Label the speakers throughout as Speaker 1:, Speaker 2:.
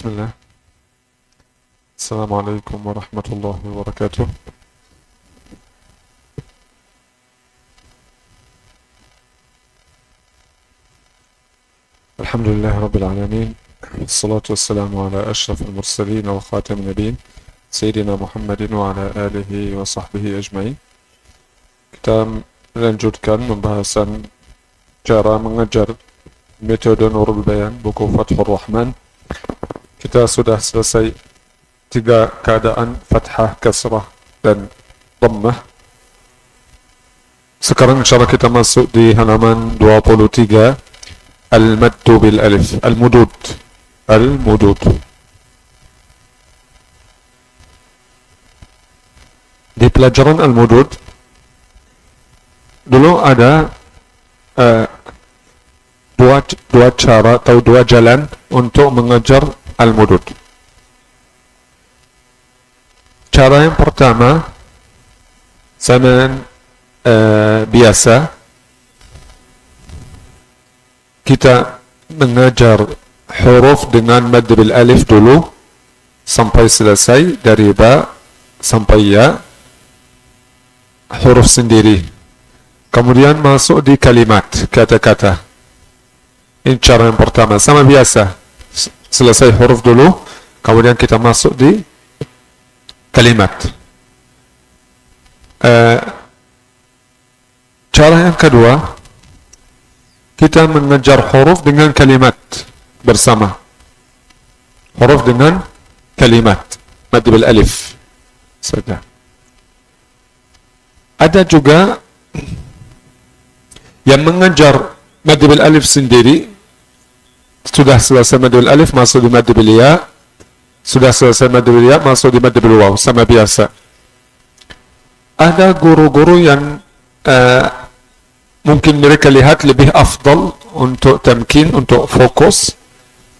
Speaker 1: بسم الله. السلام عليكم ورحمة الله وبركاته. الحمد لله رب العالمين، الصلاة والسلام على أشرف المرسلين وخاتم النبيين سيدنا محمد وعلى آله وصحبه أجمعين. Kita lanjutkan pembahasan cara mengajar metode Nurul Bayan, buku Fathur Rahman. Kita sudah selesai 3 keadaan fathah, kasrah, dan dhammah. Sekarang insyaallah kita masuk di halaman 23, al-maddu bil alif, al-mudud. Al-mudud. Di pelajaran al-mudud dulu ada dua cara atau dua jalan untuk mengajar al-mudud. Cara yang pertama zaman biasa kita mengajar huruf dengan mad bil alif dulu sampai selesai, dari ba sampai ya, huruf sendiri. Kemudian masuk di kalimat, kata-kata. Ini cara yang pertama, sama biasa. Selesai huruf dulu, kemudian kita masuk di kalimat. Cara yang kedua, kita mengejar huruf dengan kalimat bersama. Huruf dengan kalimat, mad bil alif saja. Ada juga yang mengejar mad bil alif sendiri. Sudah selesai mad bil alif, masuk di mad bil ya. Sudah selesai mad bil ya, masuk di mad bil waw, sama biasa. Ada guru-guru yang mungkin mereka lihat lebih afdal untuk tamkin, untuk fokus.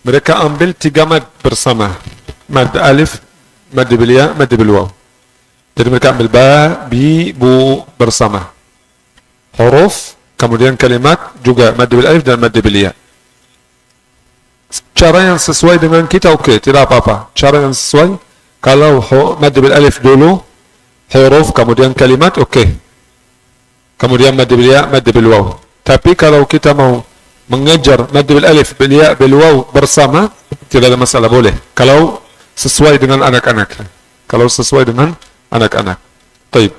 Speaker 1: Mereka ambil 3 mad bersama. Mad alif, mad bil ya, mad bil waw. Jadi mereka ambil ba, bi, bu bersama. Huruf, kemudian kalimat, juga mad bil alif dan mad bil ya. Cara yang sesuai dengan kita oke, tidak apa-apa. Cara yang sesuai, kalau mad bil alif dulu, huruf, kemudian kalimat, oke. Kemudian mad bil ya, mad bil waw. Tapi kalau kita mau mengejar mad bil alif, bil ya, bil waw bersama, tidak ada masalah, boleh. Kalau sesuai dengan anak-anak. Kalau sesuai dengan anak-anak. Baik.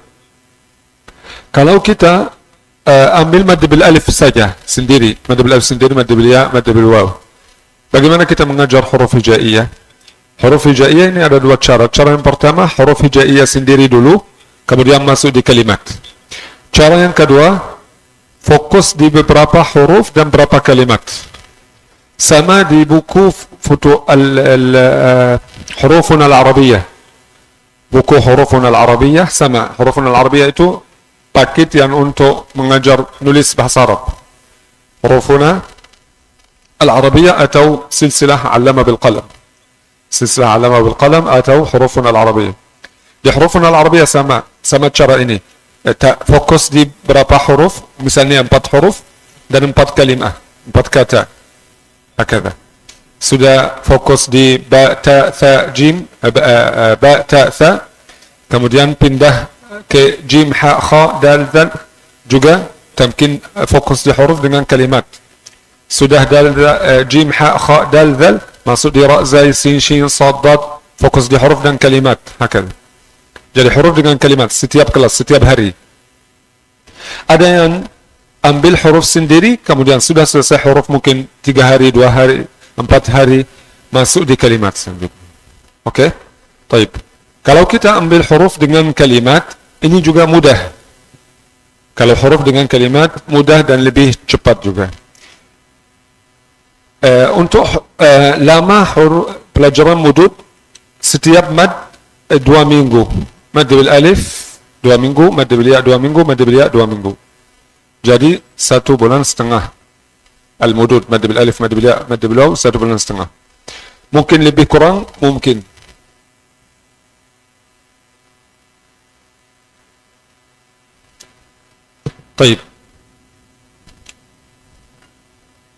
Speaker 1: Kalau kita ambil mad bil alif saja sendiri, mad bil alif sendiri, mad bil ya, mad bil waw. Bagaimana kita mengajar huruf hijaiyah? Huruf hijaiyah ini ada 2 cara. Cara yang pertama, huruf hijaiyah sendiri dulu, kemudian masuk di kalimat. Cara yang kedua, fokus di beberapa huruf dan beberapa kalimat. Sama di buku hurufun al-arabiyah. Buku hurufun al-arabiyah sama. Hurufun al-arabiyah itu paket yang untuk mengajar nulis bahasa Arab. Hurufuna al-arabiyah atau silsilah allama bil qalam. Silsilah allama bil qalam atau hurufun al-arabiyah. Di hurufun al-arabiyah sama cara ini. Fokus di berapa huruf, misalnya 4 huruf dan 4 kalimat, 4 kata. Hakada. Sudah fokus di ba, ta, tha, jim, ba, ta, tha, kemudian pindah ke jim, ha, kha, dal, dal, juga tamkin fokus di huruf dengan kalimat. Sudah dal, jim, ha, kha, dal, dal, masuk di ra, zai, sin, shin, sad, dad, fokus di huruf dan kalimat. Hakada. Jadi huruf dengan kalimat setiap kelas, setiap hari. Ada yang ambil huruf sendiri, kemudian sudah selesai huruf mungkin 3 hari, 2 hari, 4 hari, masuk di kalimat sendiri. Oke? Baik. Kalau kita ambil huruf dengan kalimat, ini juga mudah. Kalau huruf dengan kalimat, mudah dan lebih cepat juga. Untuk lama pelajaran mudud, setiap mad 2 minggu. Mad bil alif 2 minggu, mad bil ya 2 minggu, mad bil ya 2 minggu. Jadi 1 bulan setengah. Al-mudud, mad bil alif, mad bil ya, mad bil waw, 1 bulan setengah. Mungkin lebih kurang, mungkin. Baik.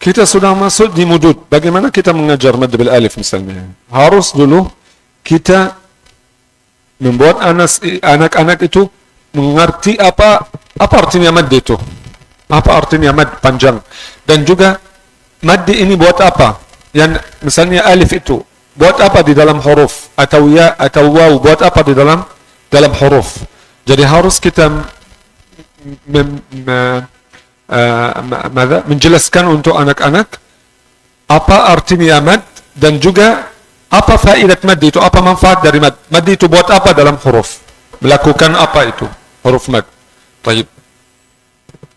Speaker 1: kita sudah masuk di mudud. Bagaimana kita mengajar mad bil alif misalnya? Harus dulu kita membuat anak-anak itu mengerti apa artinya mad itu. Apa artinya mad panjang. Dan juga mad ini buat apa? Yang misalnya alif itu buat apa di dalam huruf, atau ya atau waw buat apa di dalam huruf. Jadi harus kita menjelaskan untuk anak-anak apa artinya mad dan juga apa faidat mad itu, apa manfaat dari mad. Mad itu buat apa dalam huruf, melakukan apa itu huruf mad. Baik,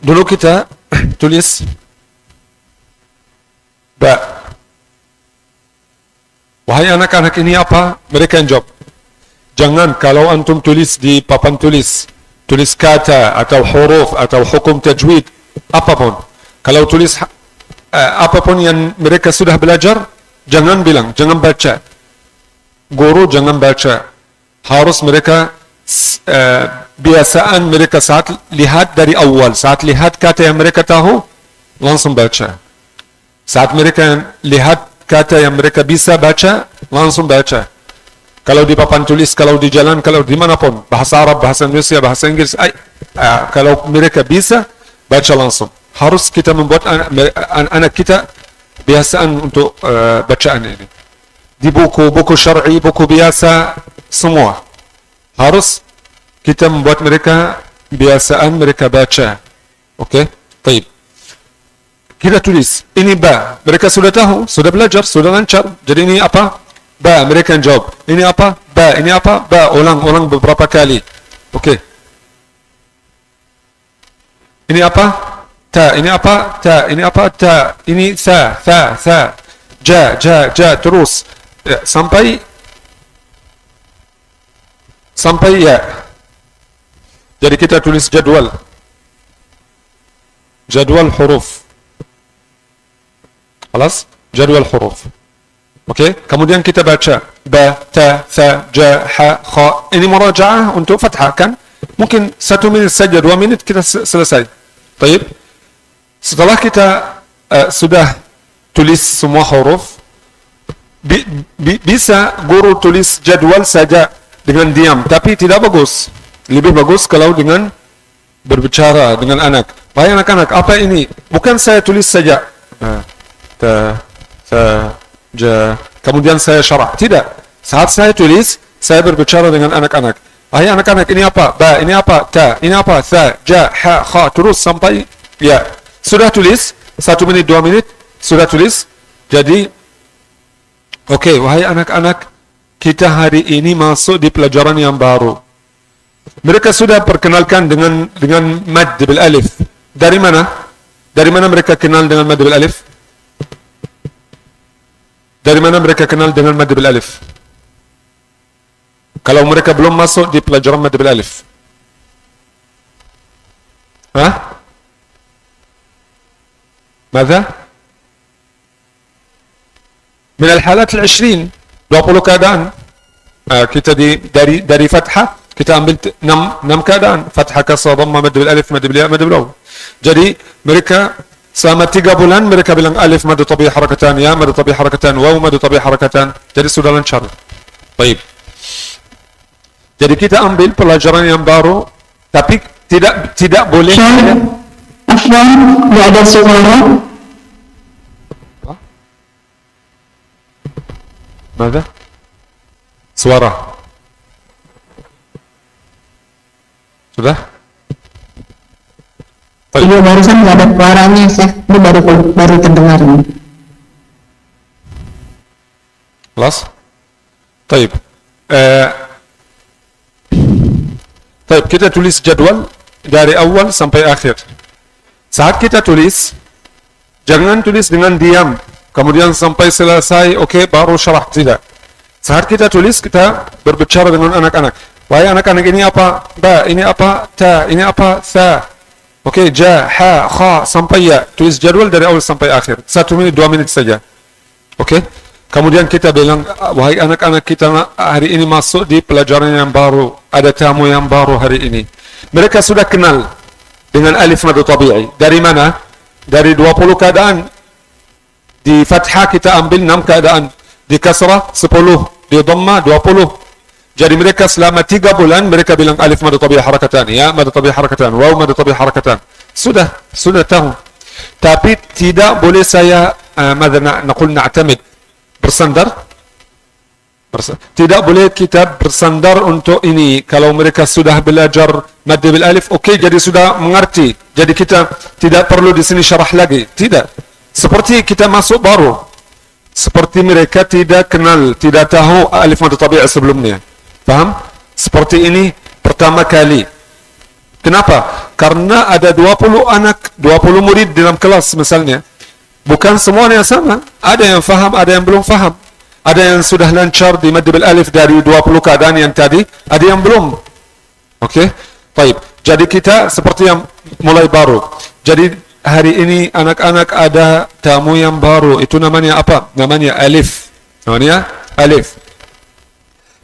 Speaker 1: dulu kita tulis ba. Wahai anak-anak, ini apa? Mereka yang jawab. Jangan kalau antum tulis di papan tulis kata atau huruf atau hukum tajwid apapun, kalau tulis apapun yang mereka sudah belajar, jangan bilang, jangan baca. Guru jangan baca. Harus mereka biasaan mereka saat lihat dari awal, saat lihat kata yang mereka tahu, langsung baca. Saat mereka lihat kata yang mereka bisa baca, langsung baca. Kalau di papan tulis, kalau di jalan, kalau dimanapun, bahasa Arab, bahasa Indonesia, bahasa Inggris, kalau mereka bisa, baca langsung. Harus kita membuat anak kita biasaan untuk bacaan ini. Di buku syar'i, buku biasa, semua. Harus kita membuat mereka biasaan mereka baca. Oke? Baik. Kita tulis, ini ba. Mereka sudah tahu, sudah belajar, sudah lancar. Jadi ini apa? Ba. Mereka yang jawab. Ini apa? Ba. Ini apa? Ba. Ulang beberapa kali. Oke. Ini apa? Ta. Ini apa? Ta. Ini apa? Ta. Ini sa. Sa. Ja. Terus. Ya, sampai ya. Jadi kita tulis jadwal huruf. Alas? Jadwal huruf. Oke? Kemudian kita baca ba, ta, tha, ja, ha, kha. Ini murajaah untuk fathah kan? Mungkin 1 menit saja, 2 menit kita selesai. Baik. Setelah kita sudah tulis semua huruf, bisa guru tulis jadwal saja dengan diam, tapi tidak bagus. Lebih bagus kalau dengan berbicara dengan anak. Wahai anak-anak, apa ini? Bukan saya tulis saja. Ta, tha, ja. Kemudian saya syarah. Tidak. Saat saya tulis, saya berbicara dengan anak-anak. Wahai anak-anak, ini apa? Ba, ini apa? Ta, ini apa? Tha, ja, ha, kha. Terus sampai ya. Sudah tulis 1 menit, 2 menit, sudah tulis. Jadi oke, wahai anak-anak, kita hari ini masuk di pelajaran yang baru. Mereka sudah perkenalkan dengan mad bil alif. Dari mana? Dari mana mereka kenal dengan mad bil alif? Dari mana mereka kenal dengan mad bil alif? Kalau mereka belum masuk di pelajaran mad bil alif. Hah? Mada? Min al-halat al-20, 20 keadaan. Kita dari fathah, kita ambil 6 keadaan. Fathah, kasrah, dhamma, mad bil alif, mad bil ya, mad bil waw. Jadi mereka selama 3 bulan mereka bilang alif mad tabi'i harakatan, ya mad tabi'i harakatan, waw mad tabi'i harakatan. Jadi sudah lancar. Baik. Jadi kita ambil pelajaran yang baru, tapi tidak boleh.
Speaker 2: Afwan, tidak ada suara.
Speaker 1: Mana? Suara. Sudah?
Speaker 2: Iya, barusan nggak ada suaranya, Syekh. Ini baru terdengar nih.
Speaker 1: خلاص؟ طيب. طيب, kita tulis jadwal dari awal sampai akhir. Saat kita tulis, jangan tulis dengan diam. Kemudian sampai selesai, oke, baru syarah. Tidak. Saat kita tulis, kita berbicara dengan anak-anak. Wahai anak-anak, ini apa? Ba, ini apa? Ta, ini apa? Tha. Oke, ja, ha, kha, sampai ya. Tulis jadwal dari awal sampai akhir. 1 menit, 2 menit saja. Oke? Kemudian kita bilang, wahai anak-anak, kita hari ini masuk di pelajaran yang baru. Ada tamu yang baru hari ini. Mereka sudah kenal dengan alif mad tabi'i. Dari mana? Dari 20 keadaan Di fathah kita ambil 6 keadaan. Di kasrah 10, di dhammah 20. Jadi mereka selama 3 bulan mereka bilang alif mad tabi'ah harakatan, ya mad tabi'ah harakatan, waw mad tabi'ah harakatan. Sudah tahu. Tapi tidak boleh saya naqul na'tamid, bersandar. Tidak boleh kita bersandar untuk ini. Kalau mereka sudah belajar mad bil alif, okey, jadi sudah mengerti. Jadi kita tidak perlu di sini syarah lagi. Tidak. Seperti kita masuk baru. Seperti mereka tidak kenal, tidak tahu alif mad tabi'ah sebelumnya. Faham? Seperti ini pertama kali. Kenapa? Karena ada 20 anak, 20 murid dalam kelas misalnya. Bukan semuanya sama. Ada yang faham, ada yang belum faham. Ada yang sudah lancar di mad bil alif dari 20 keadaan yang tadi, ada yang belum. Okey? Baik. Jadi kita seperti yang mulai baru. Jadi hari ini anak-anak ada tamu yang baru. Itu namanya apa? Namanya alif. Namanya alif.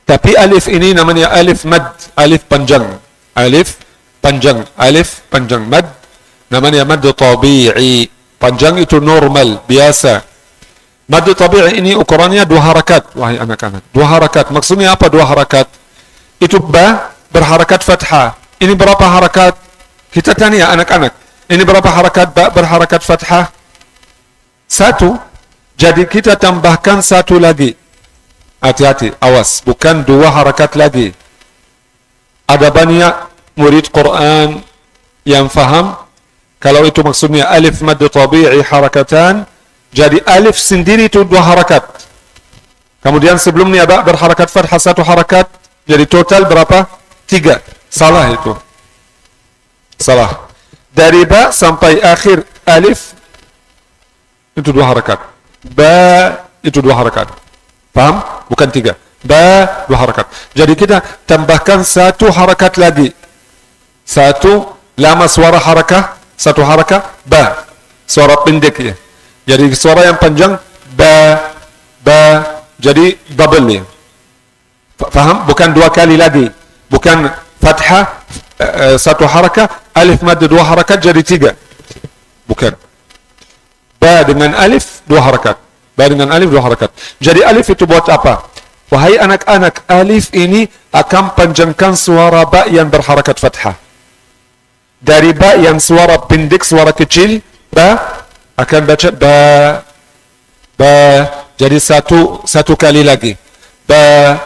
Speaker 1: Tapi alif ini namanya alif mad, alif panjang. Alif panjang, alif panjang. Mad namanya mad tabi'i. Panjang itu normal, biasa. Mad tabi'i ini ukurannya 2 harakat, wahai anak-anak. 2 harakat. Maksudnya apa 2 harakat? Itu ba berharakat fathah. Ini berapa harakat? Kita tanya anak-anak. Ini berapa harakat ba berharakat fathah? 1. Jadi kita tambahkan 1 lagi. Hati-hati, awas. Bukan 2 harakat lagi. Ada banyak murid Quran yang faham. Kalau itu maksudnya alif mad tabi'i harakatan, jadi alif sendiri itu 2 harakat. Kemudian sebelumnya ba berharakat fathah 1 harakat. Jadi total berapa? 3. Salah itu. Salah. Dari ba sampai akhir alif itu 2 harakat. Ba itu 2 harakat. Paham? Bukan 3. Ba 2 harakat. Jadi kita tambahkan 1 harakat lagi. 1 lama suara harakah, 1 harakah ba. Suara pendek ya. Jadi suara yang panjang ba. Jadi double ya. Faham? Bukan 2 kali lagi. Bukan fathah 1 harakah, alif mad 2 harakat jadi 3. Bukan. Ba dengan alif 2 harakat. Ba dengan alif 2 harakat. Jadi alif itu buat apa? Wahai anak-anak, alif ini akan panjangkan suara ba yang berharakat fathah. Dari ba yang suara pendek, suara kecil, ba akan baca ba. Jadi satu kali lagi. Ba.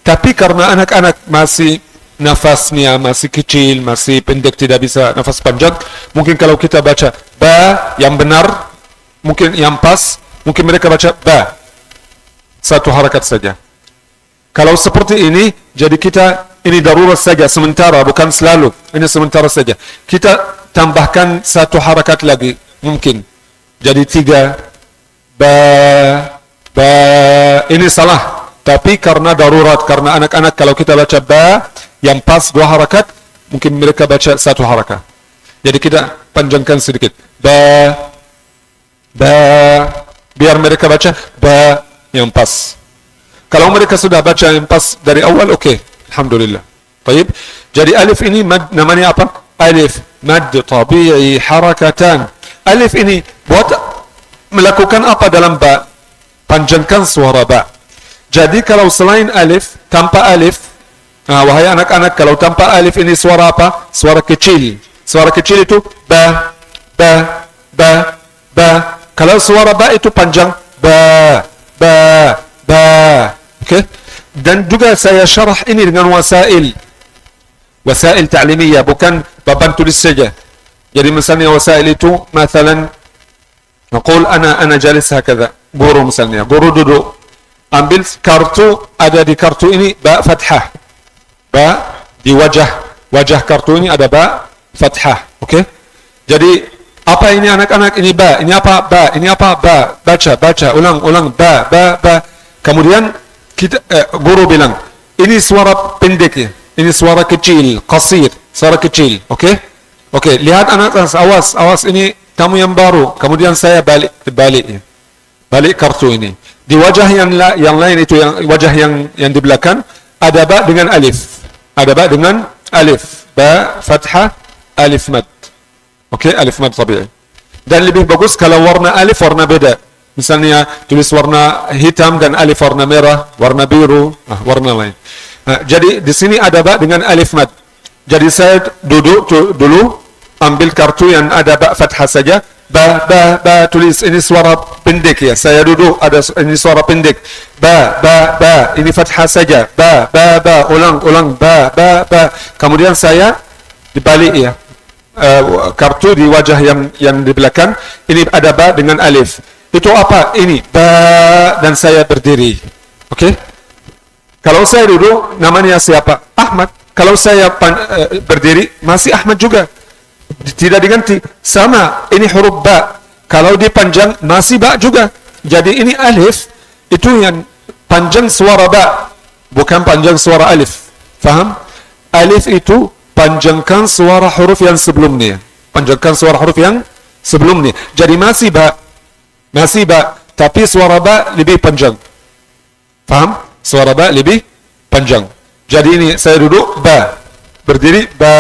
Speaker 1: Tapi karena anak-anak masih nafasnya masih kecil, masih pendek, tidak bisa nafas panjang, mungkin kalau kita baca ba yang benar, mungkin yang pas, mungkin mereka baca ba 1 harakat saja. Kalau seperti ini, jadi kita ini darurat saja, sementara, bukan selalu. Ini sementara saja. Kita tambahkan 1 harakat lagi, mungkin. Jadi 3 ba. Ini salah. Tapi karena darurat, karena anak-anak kalau kita baca ba yang pas 2 harakat, mungkin mereka baca 1 harakat. Jadi kita panjangkan sedikit. Ba. Biar mereka baca ba yang pas. Kalau mereka sudah baca yang pas dari awal, okey. Alhamdulillah. Baik. Jadi alif ini mad, namanya apa? Alif mad tabi'i harakatan. Alif ini buat melakukan apa dalam ba? Panjangkan suara ba. Jadi kalau selain alif, tanpa alif, wahai anak-anak, kalau tanpa alif ini suara apa? Suara kecil. Suara kecil itu ba. Kalau suara ba itu panjang, ba. Okey? Dan juga saya syarah ini dengan wasail ta'limiyah, bukan papan tulis saja. Jadi misalnya wasail itu, misalnya, naqul ana jalis hakadha, guru misalnya, guru duduk, ambil kartu, ada di kartu ini ba fathah. Ba di wajah kartu ini ada ba fathah. Okey? Jadi apa ini anak-anak? Ini ba. Ini apa? Ba. Ini apa? Ba. Baca. Ulang. Ba. Kemudian kita guru bilang, ini suara pendek ya. Ini suara kecil, qasir, suara kecil. Okey? Okey, lihat anak-anak, awas ini kamu yang baru. Kemudian saya balik ya. Balik kartu ini. Di wajah yang lain itu, yang wajah yang di belakang, ada ba dengan alif. Ada ba dengan alif. Ba fathah, alif mad. Okey, alif mad tabi'i. Dan lebih bagus kalau warna alif warna beda. Misalnya tulis warna hitam dan alif warna merah, warna biru, warna lain. Jadi di sini ada ba dengan alif mad. Jadi saya duduk dulu ambil kartu yang ada ba fathah saja. Ba tulis ini suara pendek ya. Saya duduk ada ini suara pendek. Ba ini fathah saja. Ba ulang ba. Kemudian saya dibalik ya. Kartu di wajah yang di belakang ini ada ba dengan alif. Itu apa? Ini ba dan saya berdiri. Oke? Kalau saya duduk namanya siapa? Ahmad. Kalau saya berdiri masih Ahmad juga. Tidak diganti. Sama, ini huruf ba. Kalau dipanjang masih ba juga. Jadi ini alif itu yang panjang suara ba, bukan panjang suara alif. Faham? Alif itu panjangkan suara huruf yang sebelumnya. Panjangkan suara huruf yang sebelumnya. Jadi masih ba, tapi suara ba lebih panjang. Faham? Suara ba lebih panjang. Jadi ini saya duduk ba, berdiri ba.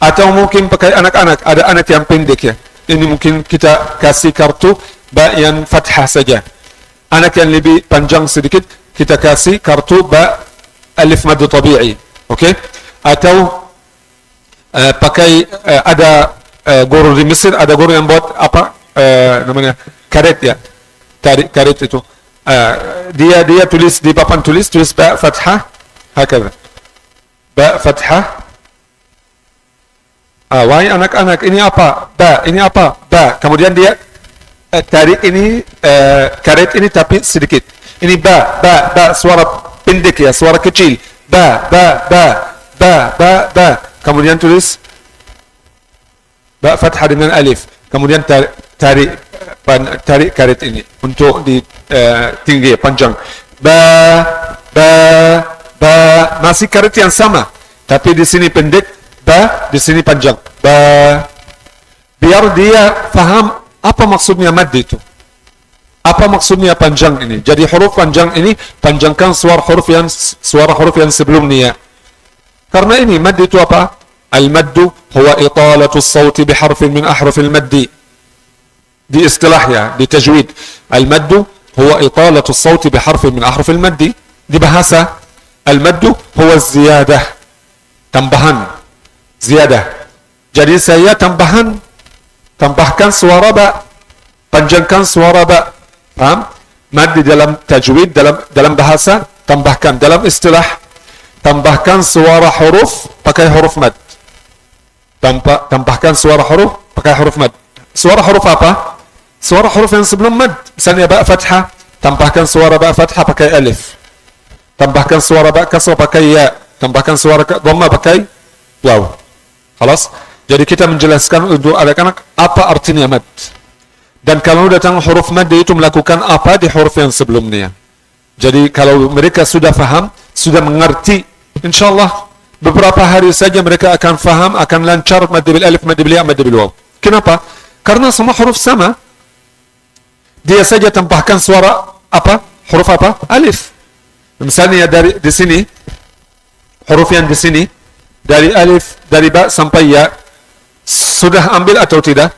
Speaker 1: Atau mungkin pakai anak-anak, ada anak yang pendek ya. Ini mungkin kita kasih kartu ba yang fathah saja. Anak yang lebih panjang sedikit, kita kasih kartu ba alif mad tabi'i. Oke? Atau pakai ada guru di Mesir, ada guru yang buat apa namanya karet ya. Karet itu. Dia tulis di papan tulis ba fathah hakala. Ba fathah. Wahai anak-anak, ini apa? Ba, ini apa? Ba. Kemudian dia tarik ini karet ini tapi sedikit. Ini ba, suara pendek ya, suara kecil. Ba. Kemudian tulis ba fathah dengan alif. Kemudian tarik karet ini untuk di tinggi panjang. Ba. Masih karet yang sama, tapi di sini pendek. Ba, di sini panjang. Ba. Biar dia faham apa maksudnya mad itu. Apa maksudnya panjang ini. Jadi huruf panjang ini panjangkan suara huruf yang sebelumnya. Karena ini mad itu apa? Al-maddu huwa italatu as-sawti biharfin min ahrufil maddi. Di istilah ya, di tajwid. Al-maddu huwa italatu as-sawti biharfin min ahrufil maddi. Di bahasa al-maddu huwa ziyadah. Tambahan. Ziyadah. Jadi saya tambahkan suara ba, panjangkan suara ba. Paham? Mad di dalam tajwid, dalam bahasa, tambahkan. Dalam istilah, tambahkan suara huruf pakai huruf mad. Tambahkan suara huruf pakai huruf mad. Suara huruf apa? Suara huruf yang sebelum mad. Misalnya ba fathah, tambahkan suara ba fathah pakai alif. Tambahkan suara ba kasrah pakai ya. Tambahkan suara dhamma pakai waw. Halas? Jadi kita menjelaskan untuk anak-anak apa artinya mad. Dan kalau datang huruf mad itu melakukan apa di huruf yang sebelumnya. Jadi kalau mereka sudah faham, sudah mengerti, insyaallah beberapa hari saja mereka akan faham, akan lancar mad bil alif, mad bil ya, mad bil waw. Kenapa? Karena semua huruf sama. Dia saja tambahkan suara apa? Huruf apa? Alif. Misalnya di sini huruf yang di sini dari alif, dari ba sampai ya, sudah ambil atau tidak?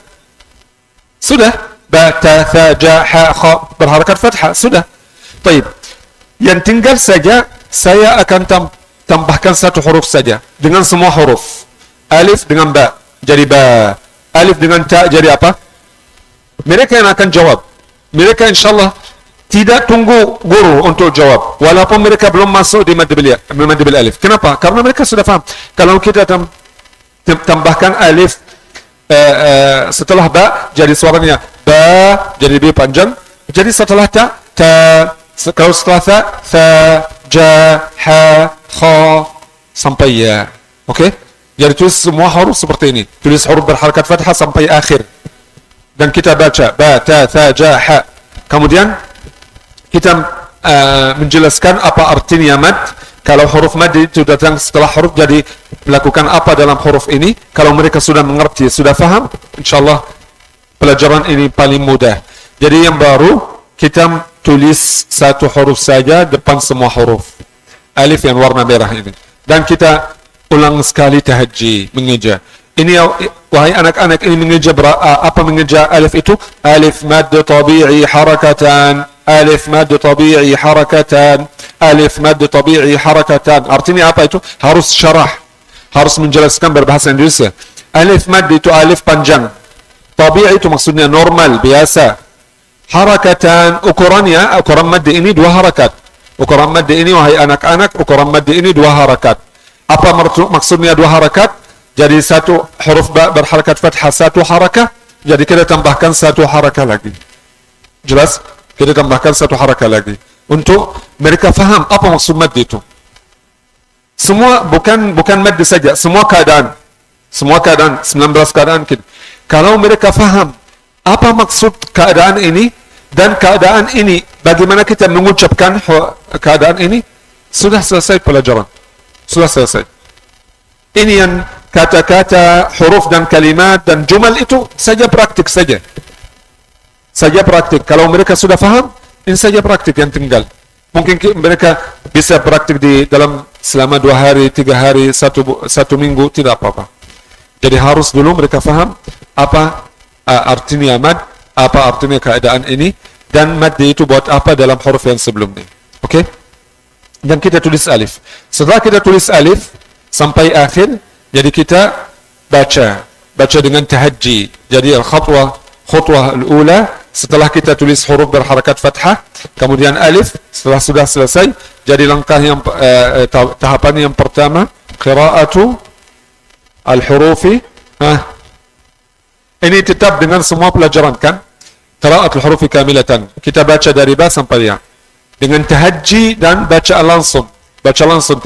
Speaker 1: Sudah. Ba, ta, tha, ja, ha, kha berharakat fathah, sudah. Baik. Yang tinggal saja saya akan tambahkan satu huruf saja dengan semua huruf. Alif dengan ba jadi ba, alif dengan ta jadi apa? Mereka yang akan jawab. Mereka insyaallah tidak tunggu guru untuk jawab, walaupun mereka belum masuk di mad bil alif. Kenapa? Karena mereka sudah faham. Kalau kita tambahkan alif setelah ba, jadi suaranya ba, jadi lebih panjang. Jadi setelah ta, kalau setelah ta, ja, ha, kha, sampai ya. Oke? Jadi tulis semua huruf seperti ini. Tulis huruf berharakat fathah sampai akhir. Dan kita baca ba, ta, tha, ja, ha. Kemudian kita menjelaskan apa artinya mad. Kalau huruf mad itu datang setelah huruf, jadi melakukan apa dalam huruf ini. Kalau mereka sudah mengerti, sudah faham, insyaallah pelajaran ini paling mudah. Jadi yang baru, kita tulis satu huruf saja depan semua huruf. Alif yang warna merah ini. Dan kita ulang sekali tahajji, mengeja. Ini wahai anak-anak, ini mengeja apa mengeja alif itu? Alif mad tabi'i harakatan, alif mad tabi'i harakatan, alif mad tabi'i harakatan. Artinya apa itu? Harus syarah, harus menjelaskan berbahasa Indonesia. Alif mad itu alif panjang, tabi'i itu maksudnya normal, biasa. Harakatan ukurannya, ukuran mad ini 2 harakat. Ukuran mad ini wahai anak-anak, ukuran mad ini 2 harakat. Apa maksudnya 2 harakat? Jadi satu huruf ba berharakat fathah 1 harakah, jadi kita tambahkan 1 harakah lagi. Jelas? Kita tambahkan 1 harakah lagi untuk mereka faham apa maksud mad itu. Semua bukan mad saja, semua keadaan, 19 keadaan kita. Kalau mereka faham apa maksud keadaan ini dan keadaan ini, bagaimana kita mengucapkan keadaan ini, sudah selesai pelajaran. Sudah selesai. Ini yang kata-kata, huruf dan kalimat dan jumal itu saja praktik saja. Saja praktik. Kalau mereka sudah faham, ini saja praktik yang tinggal. Mungkin mereka bisa praktik di dalam selama 2 hari, 3 hari, satu minggu, tidak apa-apa. Jadi harus dulu mereka faham apa artinya mad, apa artinya keadaan ini, dan mad itu buat apa dalam huruf yang sebelumnya. Oke? Dan kita tulis alif. Setelah kita tulis alif sampai akhir, jadi kita baca dengan tahajji. Jadi khutwah al-ula, setelah kita tulis huruf berharakat fathah, kemudian alif, setelah sudah selesai, jadi langkah yang tahapan yang pertama, qira'atu al-hurufi. Ini tetap dengan semua pelajaran kan? Qira'atul hurufi kamilatan. Kita baca dari ba sampai ya. Dengan tahajji dan bacaan langsung. Baca langsung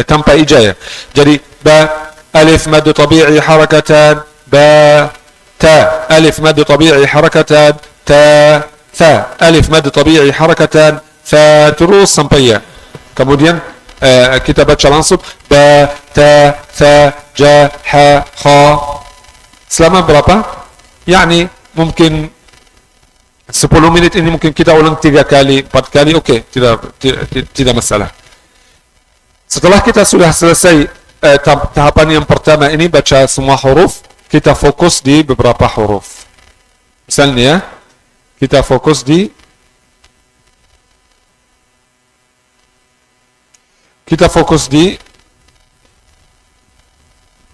Speaker 1: tanpa ijayah. Jadi ba alif mad tabi'i harakatan, ba ta alif mad tabi'i harakatan, ta fa alif mad tabi'i harakatan, fa terus sampai ya. Kemudian kita baca langsung ba ta fa ja ha kha. Selama berapa? Yani mungkin 10 menit ini mungkin kita ulang 3 kali, 4 kali, oke, tidak masalah. Setelah kita sudah selesai tahapan yang pertama ini, baca semua huruf, kita fokus di beberapa huruf. Misalnya, kita fokus di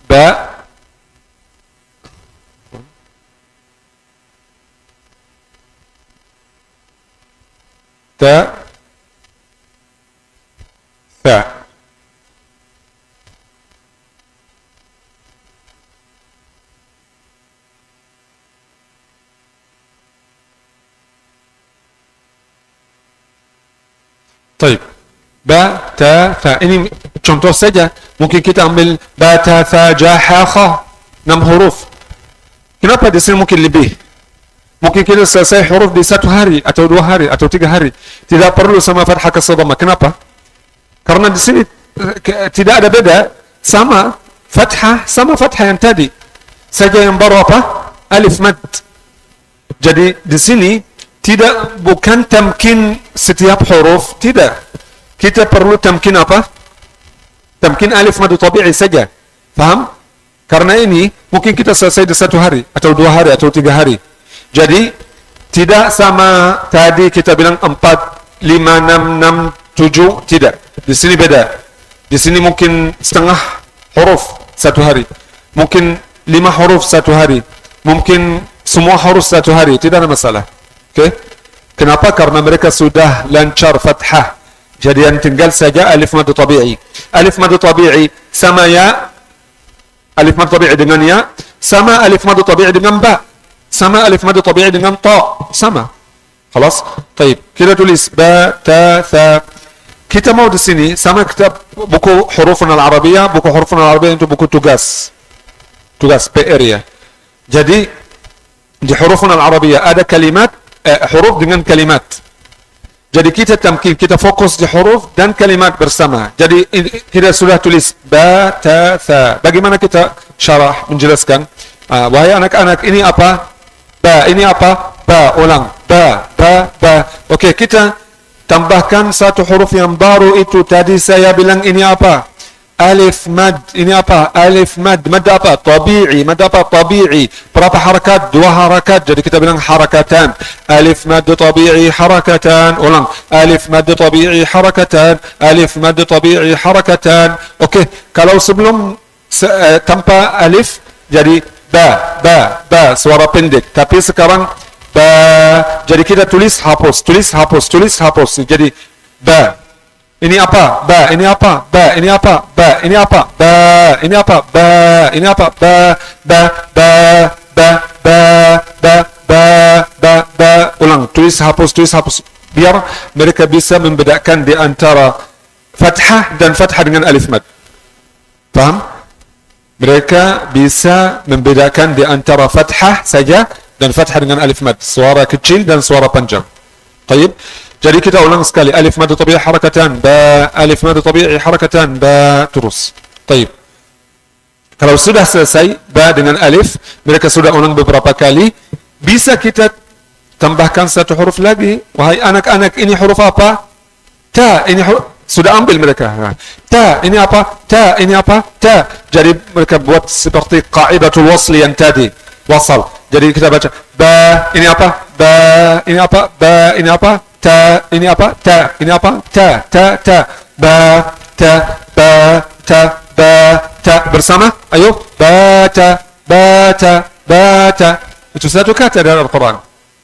Speaker 1: ba, ta, fa. Baik, ba, ta, fa. Ini contoh saja. Mungkin kita ambil ba, ta, fa, ja, ha, kha. 6 huruf. Kenapa di sini mungkin lebih? Mungkin kita selesai huruf di 1 hari, atau 2 hari, atau 3 hari. Tidak perlu sama fathah kasrah dhamma. Kenapa? Karena di sini tidak ada beda. Sama fathah yang tadi. Saja yang baru apa? Alif mad. Jadi di sini bukan tamkin setiap huruf, tidak. Kita perlu tamkin apa? Tamkin alif mad tabi'i saja. Faham? Karena ini mungkin kita selesai di 1 hari, atau 2 hari, atau 3 hari. Jadi tidak sama tadi kita bilang 4, 5, 6, 6, 7, tidak. Di sini beda. Di sini mungkin setengah huruf 1 hari. Mungkin 5 huruf 1 hari. Mungkin semua huruf 1 hari, tidak ada masalah. Oke? Kenapa? Karena mereka sudah lancar fathah. Jadi yang tinggal saja alif mad tabi'i. Alif mad tabi'i sama ya. Alif mad tabi'i dengan ya. Sama alif mad tabi'i dengan ba. Sama alif mad tabi'i dengan ta. Sama. Khalas? Baik. Kita tulis ba, ta, tha. Kita mau di sini sama kitab buku Hurufun al-Arabiyah. Buku Hurufun al-Arabiyah itu buku tugas. Tugas PR ya. Jadi di Hurufun al-Arabiyah ada kalimat, huruf dengan kalimat. Jadi kita tamkin, kita fokus di huruf dan kalimat bersama. Jadi kita sudah tulis ba, ta, tha. Bagaimana kita syarah, menjelaskan? Wahai anak-anak, ini apa? Ba, ini apa? Ba, ulang. Ba, ba, ba. Oke, kita tambahkan 1 huruf yang baru itu. Tadi saya bilang ini apa? alif mad. Ini apa? Alif mad. Mad apa? Tabi'i. Mad apa? Tabi'i. Berapa harakat? 2 harakat. Jadi kita bilang harakatan. Alif mad tabi'i harakatan. Ulang. Alif mad tabi'i harakatan. Alif mad tabi'i harakatan. Okey. Kalau sebelum tanpa alif jadi ba, suara pendek. Tapi sekarang ba, jadi kita tulis hapus. Jadi ba. Ini apa? Ba. Ini apa? Ba. Ini apa? Ba. Ini apa? Ba. Ini apa? Ba. Ini apa? Ba. Ba. Ba. Ba. Ba. Ba. Ba. Ba. Ba. Ulang. Tulis hapus. Biar mereka bisa membedakan di antara fathah dan fathah dengan alif mad. Faham? Mereka bisa membedakan di antara fathah saja dan fathah dengan alif mad. Suara kecil dan suara panjang. Baik. Jadi kita ulang sekali. Alif mad tabi'i harakatan ba, alif mad tabi'i harakatan ba, terus. Baik. Kalau sudah selesai ba dengan alif, mereka sudah ulang beberapa kali, bisa kita tambahkan satu huruf lagi. Wahai anak-anak, ini huruf apa? Ta. Ini huruf, sudah ambil mereka. Ta. Ini apa? Ta. Ini apa? Ta. Jadi mereka buat seperti qaidatul wasli yang tadi. Wasal. Jadi kita baca ba. Ini apa? Ba. Ini apa? Ba. Ini apa? Ta. Ini apa? Ta. Ini apa? Ta. Ta. Ba. Ta. Ba. Ta. Ba. Ta. Bersama. Ayo. Baca. Baca. Itu satu kata dari Al-Quran.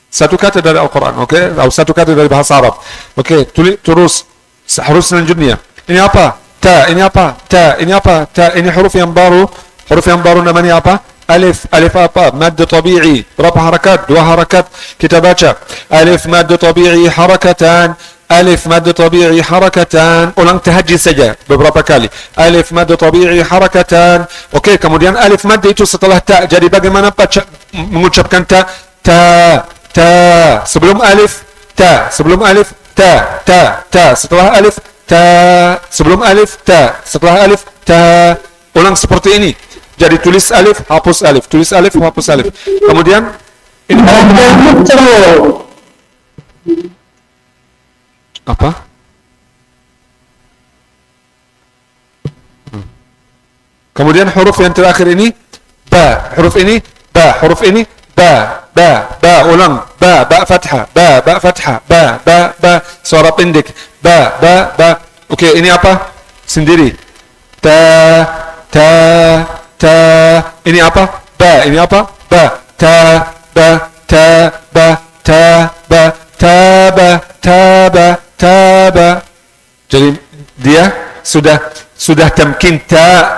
Speaker 1: Satu kata dari Al-Quran. Oke? Atau satu kata dari bahasa Arab. Oke? Terus huruf selanjutnya. Ini apa? Ta. Ini apa? Ta. Ini apa? Ta. Ini huruf yang baru. Huruf yang baru namanya apa? Alif. Alif apa? Mad tabi'i. Berapa harakat? 2 harakat. Kita baca. Alif mad tabi'i harakatan. Alif mad tabi'i harakatan. Ulang tahajji saja beberapa kali. Alif mad tabi'i harakatan. Okey, kemudian alif mad itu setelah ta. Jadi bagaimana baca mengucapkan ta? Ta. Sebelum alif ta. Sebelum alif ta. Setelah alif ta. Sebelum alif ta. Setelah alif ta. Ulang seperti ini. Jadi tulis alif, hapus alif. Tulis alif, hapus alif. Kemudian ini apa? Kemudian huruf yang terakhir ini ba. Huruf ini ba. Huruf ini ba. Ulang. Ba fathah. Ba fathah. Ba. Suara pendek. Ba. Okey, ini apa? Sendiri. Ta. Ini apa? Ba. Ini apa? Ba. Ta. Ba. Jadi dia sudah tamkin ta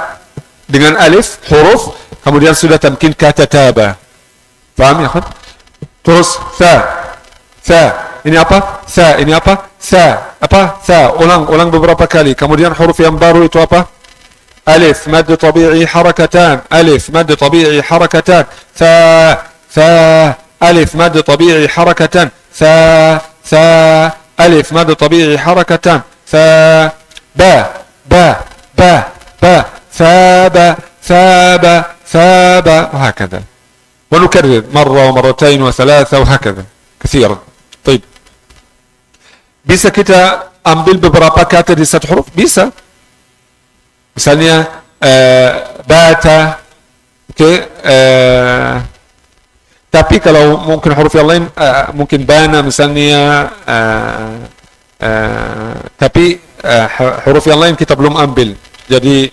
Speaker 1: dengan alif huruf, kemudian sudah tamkin kata taba. Paham ya kan? Terus sa. Ini apa? Sa. Ini apa? Sa. Apa? Sa. Ulang beberapa kali. Kemudian huruf yang baru itu apa? ألف مد طبيعي حركتان. ألف مد طبيعي حركتان. ثا. ألف مد طبيعي حركتان. ثا. ألف مد طبيعي حركتان. با. ثاب. وهكذا. ونكرر مرة ومرتين وثلاثة وهكذا كثيرا. طيب. Bisa kita ambil beberapa kata di satu huruf? Bisa. Misalnya bata, okay, tapi kalau mungkin huruf yang lain mungkin bana misalnya, tapi huruf yang lain kita belum ambil. Jadi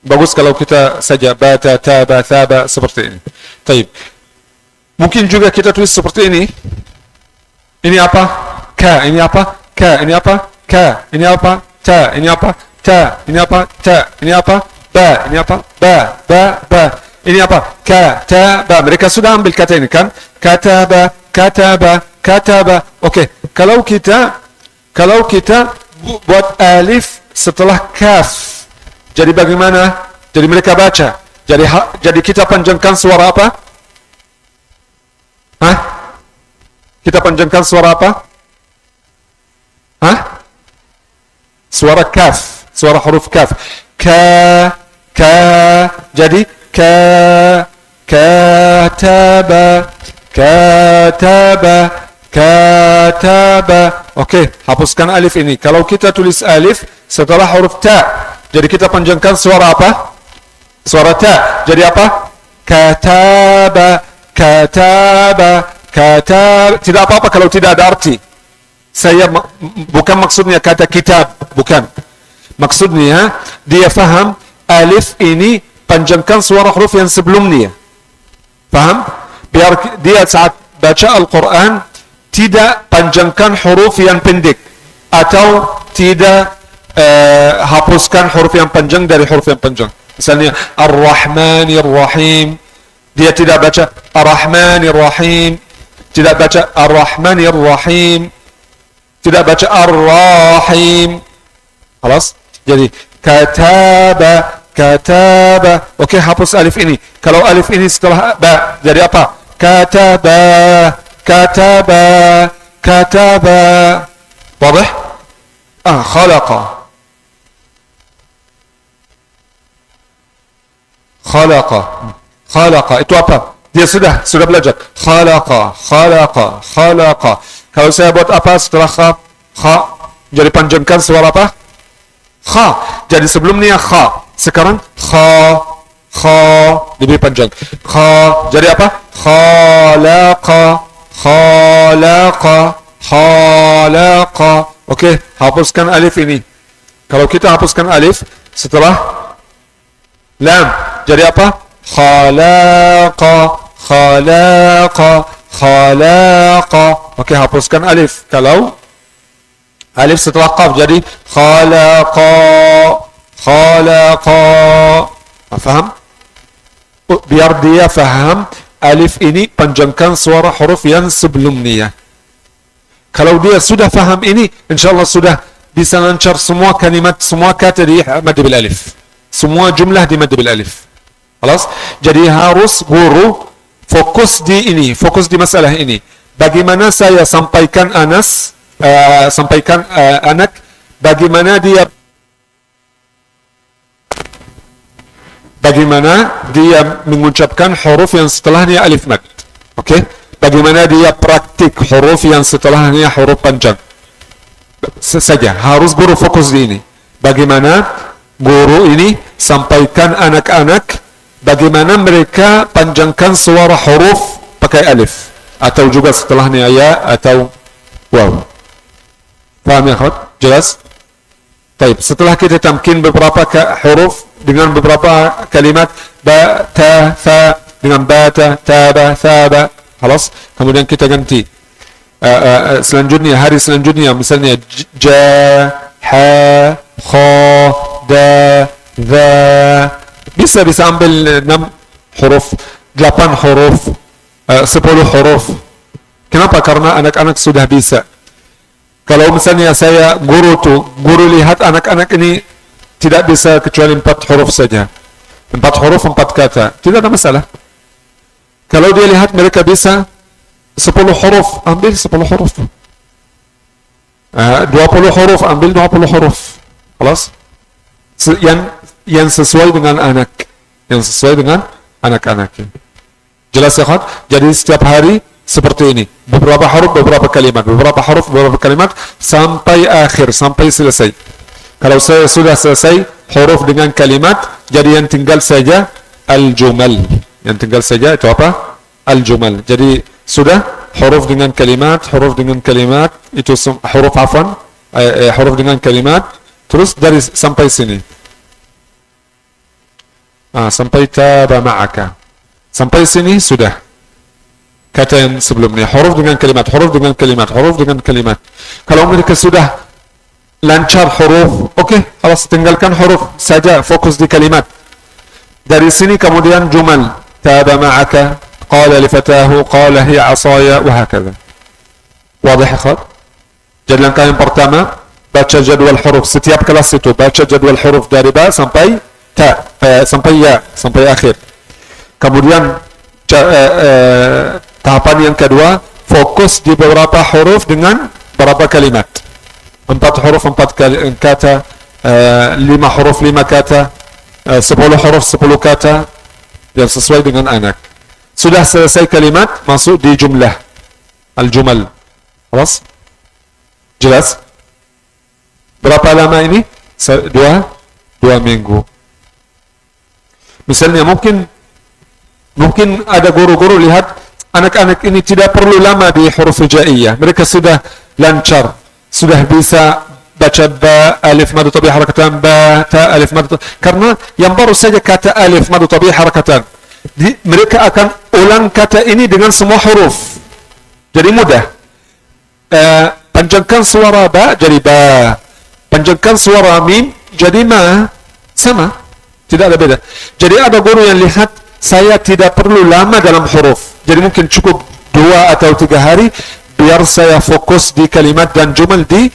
Speaker 1: bagus kalau kita saja bata, taba, thaba seperti ini. Taib. Mungkin juga kita tulis seperti ini. Ini apa? Ka. Ini apa? Ka. Ini apa? Ka. Ini apa? Ta. Ini apa? Ta. Ini apa? Ta. Ini apa? Ba. Ini apa? Ba. Ini apa? Ka. Ta. Ba. Mereka sudah ambil kata ini kan? Kataba. Okey. Kalau kita buat alif setelah kaf, jadi bagaimana? Jadi mereka baca. Jadi kita panjangkan suara apa? Hah? Kita panjangkan suara apa? Hah? Suara kaf, suara huruf kaf. Ka. Jadi kataba. kataba. Oke, hapuskan alif ini. Kalau kita tulis alif setelah huruf ta, jadi kita panjangkan suara apa? Suara ta. Jadi apa? Kataba, kataba, kataba. Tidak apa-apa kalau tidak ada arti. Saya bukan maksudnya kata kitab, bukan. Maksudnya dia faham alif ini panjangkan suara huruf yang sebelumnya. Paham? Biar dia saat baca Al-Quran tidak panjangkan huruf yang pendek atau tidak hapuskan huruf yang panjang dari huruf yang panjang. Misalnya Ar-Rahmanir Rahim, dia tidak baca Ar-Rahmanir Rahim, tidak baca Ar-Rahmanir Rahim, tidak baca Ar-Rahim. Halas? Jadi kataba, kataba. Oke, hapus alif ini. Kalau alif ini setelah ba, jadi apa? Kataba, kataba, kataba. Wadah? Khalaqa. Khalaqa. Khalaqa. Itu apa? Dia sudah belajar. Khalaqa, khalaqa, khalaqa. Kalau saya buat apa setelah kha, jadi panjangkan suara apa? Kha. Jadi sebelumnya kha. Sekarang kha, kha, lebih panjang. Kha. Jadi apa? Khalaqa, khalaqa, khalaqa. Oke, hapuskan alif ini. Kalau kita hapuskan alif setelah lam, jadi apa? Khalaqa, khalaqa, khalaqa. Oke, hapuskan alif. Kalau alif setelah qaf, jadi khalaqa, khalaqa. Faham? Biar dia faham alif ini panjangkan suara huruf yang sebelumnya. Kalau dia sudah faham ini, insyaAllah sudah bisa lancar semua kalimat, semua kata di mad bil alif. Semua jumlah di mad bil alif. Halas? Jadi harus guru fokus di ini, fokus di masalah ini. Bagaimana saya sampaikan anak, bagaimana dia mengucapkan huruf yang setelahnya alif mad. Oke? Bagaimana dia praktik huruf yang setelahnya huruf panjang. Saja harus guru fokus di ini. Bagaimana guru ini sampaikan anak-anak bagaimana mereka panjangkan suara huruf pakai alif atau juga setelahnya ya atau waw. Paham ya, akhwat? Jelas? Baik, setelah kita tamkin beberapa huruf dengan beberapa kalimat ba, ta, fa, dengan ba, ta, ba, tha, ba. Halas? Kemudian kita ganti. Selanjutnya, hari selanjutnya misalnya ja, ha, kha, da, dha. Bisa ambil 6 huruf, 8 huruf, 10 huruf. Kenapa? Karena anak-anak sudah bisa. Kalau misalnya saya guru lihat anak-anak ini tidak bisa kecuali 4 huruf saja. 4 huruf, 4 kata. Tidak ada masalah. Kalau dia lihat mereka bisa 10 huruf, ambil 10 huruf. 20 huruf, ambil 20 huruf. Halas? Yang sesuai dengan anak. Yang sesuai dengan anak-anak. Jelas ya, kan? Jadi setiap hari seperti ini. Beberapa huruf, beberapa kalimat. Beberapa huruf, beberapa kalimat. Sampai akhir, sampai selesai. Kalau saya sudah selesai huruf dengan kalimat, jadi yang tinggal saja al-jumal. Yang tinggal saja itu apa? Al-jumal. Jadi sudah huruf dengan kalimat, itu huruf afan, huruf dengan kalimat, terus dari sampai sini. Sampai taba ma'aka. Sampai sini sudah. Kata yang sebelumnya, huruf dengan kalimat, huruf dengan kalimat, huruf dengan kalimat. Kalau mereka sudah lancar huruf, oke, harus tinggalkan huruf saja, fokus di kalimat. Dari sini kemudian jumal. Taba ma'aka, qala li fatahu, qala hiya asaya, wa hakadha. Wadah ya, khad? Jadi langkah yang pertama, baca jadwal huruf. Setiap kelas itu baca jadwal huruf dari ba sampai ta, sampai ya, sampai akhir. Kemudian tahapan yang kedua, fokus di beberapa huruf dengan beberapa kalimat. 4 huruf, 4 kata, 5 huruf, 5 kata, 10 huruf, 10 kata, yang sesuai dengan anak. Sudah selesai kalimat, masuk di jumlah. Al-jumal. Jelas? Jelas? Berapa lama ini? Dua minggu. Misalnya mungkin ada guru-guru lihat anak-anak ini tidak perlu lama di huruf hijaiyah. Mereka sudah lancar, sudah bisa baca ba, alif madu tabi'i harakatan, ba, ta, alif madu tabi'i. Karena yang baru saja kata alif madu tabi'i harakatan, mereka akan ulang kata ini dengan semua huruf. Jadi mudah. Panjangkan suara ba jadi ba, panjangkan suara mim jadi ma, sama, tidak ada beda. Jadi ada guru yang lihat saya tidak perlu lama dalam huruf, jadi mungkin cukup 2 atau 3 hari biar saya fokus di kalimat dan jumal di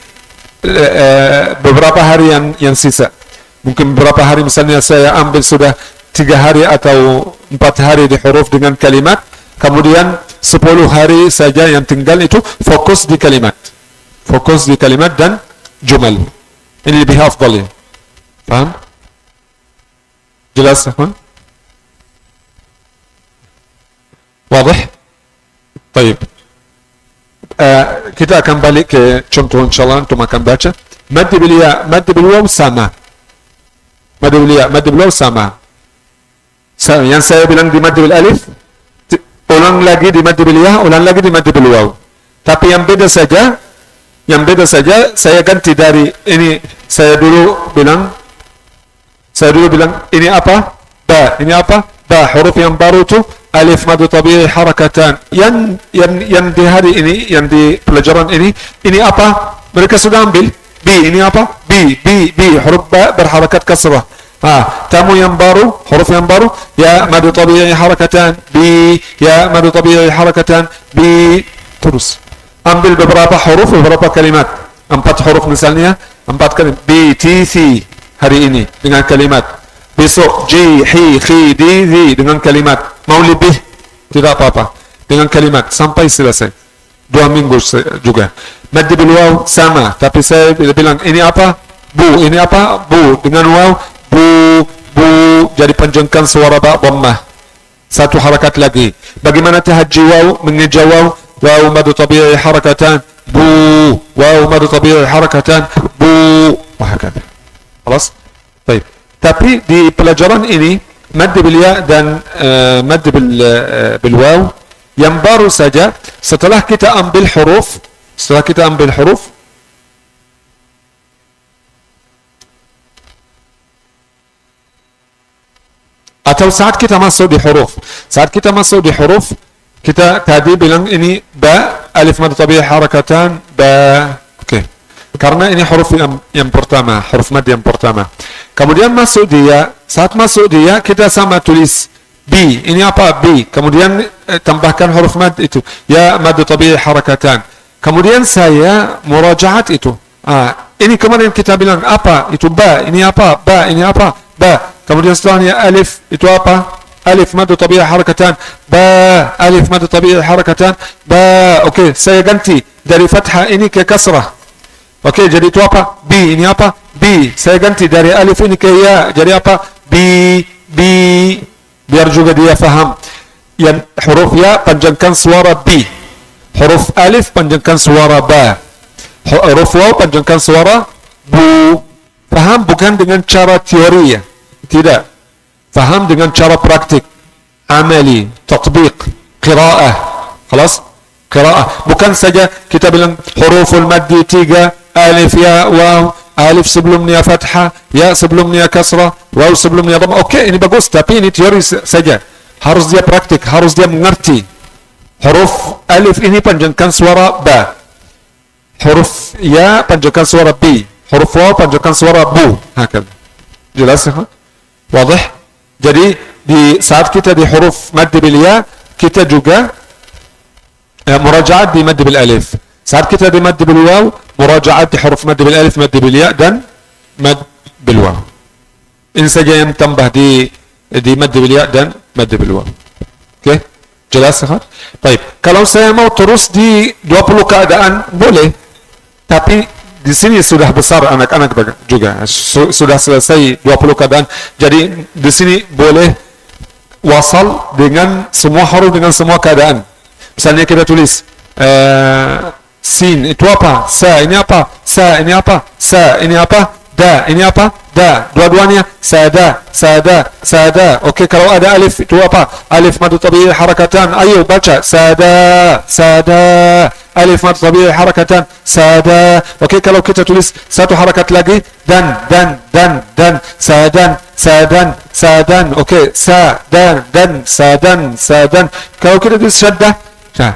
Speaker 1: beberapa hari yang sisa. Mungkin beberapa hari, misalnya saya ambil sudah 3 hari atau 4 hari di huruf dengan kalimat, kemudian 10 hari saja yang tinggal itu fokus di kalimat dan jumal. Ini lebih afdal ya. Paham? Jelas teman? Wadah? Baik. Kita akan balik ke contoh insyaallah untuk akan baca. Mad bil ya, mad bil waw sama. Mad bil ya, mad bil waw sama. Yang saya bilang di mad bil alif, ulang lagi di mad bil ya, ulang lagi di mad bil waw. Tapi yang beda saja saya ganti dari ini. Saya dulu bilang ini apa? Ba. Ini apa? Ba. Huruf yang baru itu alif madu tabi'i harakatan. Yang di hari ini, yang di pelajaran ini apa? Mereka sudah ambil B. Ini apa? B. Huruf ba berharakat kasrah. Tamu yang baru, huruf yang baru, ya madu tabi'i harakatan, B, ya madu tabi'i harakatan, B, terus. Ambil beberapa huruf, beberapa kalimat. 4 huruf misalnya, 4 kalimat. B, T, C hari ini dengan kalimat. Besok J, H, K, D, Z dengan kalimat. Mau lebih tidak apa-apa dengan kalimat sampai selesai. 2 minggu juga. Mad bil waw sama, tapi saya bilang ini apa? Bu. Ini apa? Bu. Dengan waw bu. Jadi panjangkan suara ba dhammah. 1 harakat lagi. Bagaimana tahajji waw, mengeja waw? Waw madu tabi'i harakatan, bu. Waw madu tabi'i harakatan, bu. Wahakadha. خلاص? Baik. Tapi di pelajaran ini mad bil ya dan mad bil waw yang baru saja setelah kita ambil huruf, atau saat kita masuk di huruf, kita tadi bilang ini ba, alif mad tabi'i harakatan, ba. Oke. Karena ini huruf yang pertama, huruf mad yang pertama. Kemudian saat masuk dia kita sama tulis B. Ini apa? B. Kemudian tambahkan huruf mad itu. Ya mad tabi'i harakatan. Kemudian saya murajaat itu. Ini kemarin kita bilang apa? Itu ba. Ini apa? Ba. Ini apa? Ba. Kemudian setelahnya alif. Itu apa? Alif mad tabi'i harakatan. Ba. Alif mad tabi'i harakatan. Ba. Oke, saya ganti dari fathah ini ke kasrah. Oke, jadi itu apa? B. Ini apa? B. Saya ganti dari alif ini ke ya. Jadi apa? B. Biar juga dia faham. Yang huruf ya panjangkan suara B. Huruf alif panjangkan suara ba. Huruf waw panjangkan suara bu. Faham bukan dengan cara teori ya. Tidak. Faham dengan cara praktik. Amali, tatbiq, qiraah. Khalas? Qiraah. Bukan saja kita bilang huruful maddi 3, alif ya waw, alif sebelumnya fathah, ya sebelumnya kasrah, waw sebelumnya dhammah. Oke, ini bagus, tapi ini teori saja. Harus dia praktik, harus dia mengerti. Huruf alif ini panjangkan suara ba. Huruf ya panjangkan suara b. Huruf waw panjangkan suara bu. Hakad. Jelas ya? Wadah? Jadi di saat kita di huruf mad bil ya, kita juga murajaat di mad bil alif. Saat kita di mad bil waw, murajaat di huruf mad bil alif, mad bil ya dan mad bil waw. Ini saja yang tambah di mad bil ya dan mad bil waw. Oke? Jelas kan? Baik. Kalau saya mau terus di 20 keadaan boleh. Tapi di sini sudah besar anak-anak juga. Sudah selesai 20 keadaan. Jadi di sini boleh wasal dengan semua huruf dengan semua keadaan. Misalnya kita tulis Sin itu apa? Sa ini apa? Sa ini apa? Sa ini apa? Da ini apa? Da. Dua-duanya sada, sada, sada. Okey, kalau ada alif itu apa? Alif mad tabi'i harakatan. Ayo baca sada, sada. Alif mad tabi'i harakatan. Sada. Okey, kalau kita tulis satu harakat lagi dan sadan, sadan, sadan. Okey, sadan, sadan, sadan. Kalau kita tulis syaddah,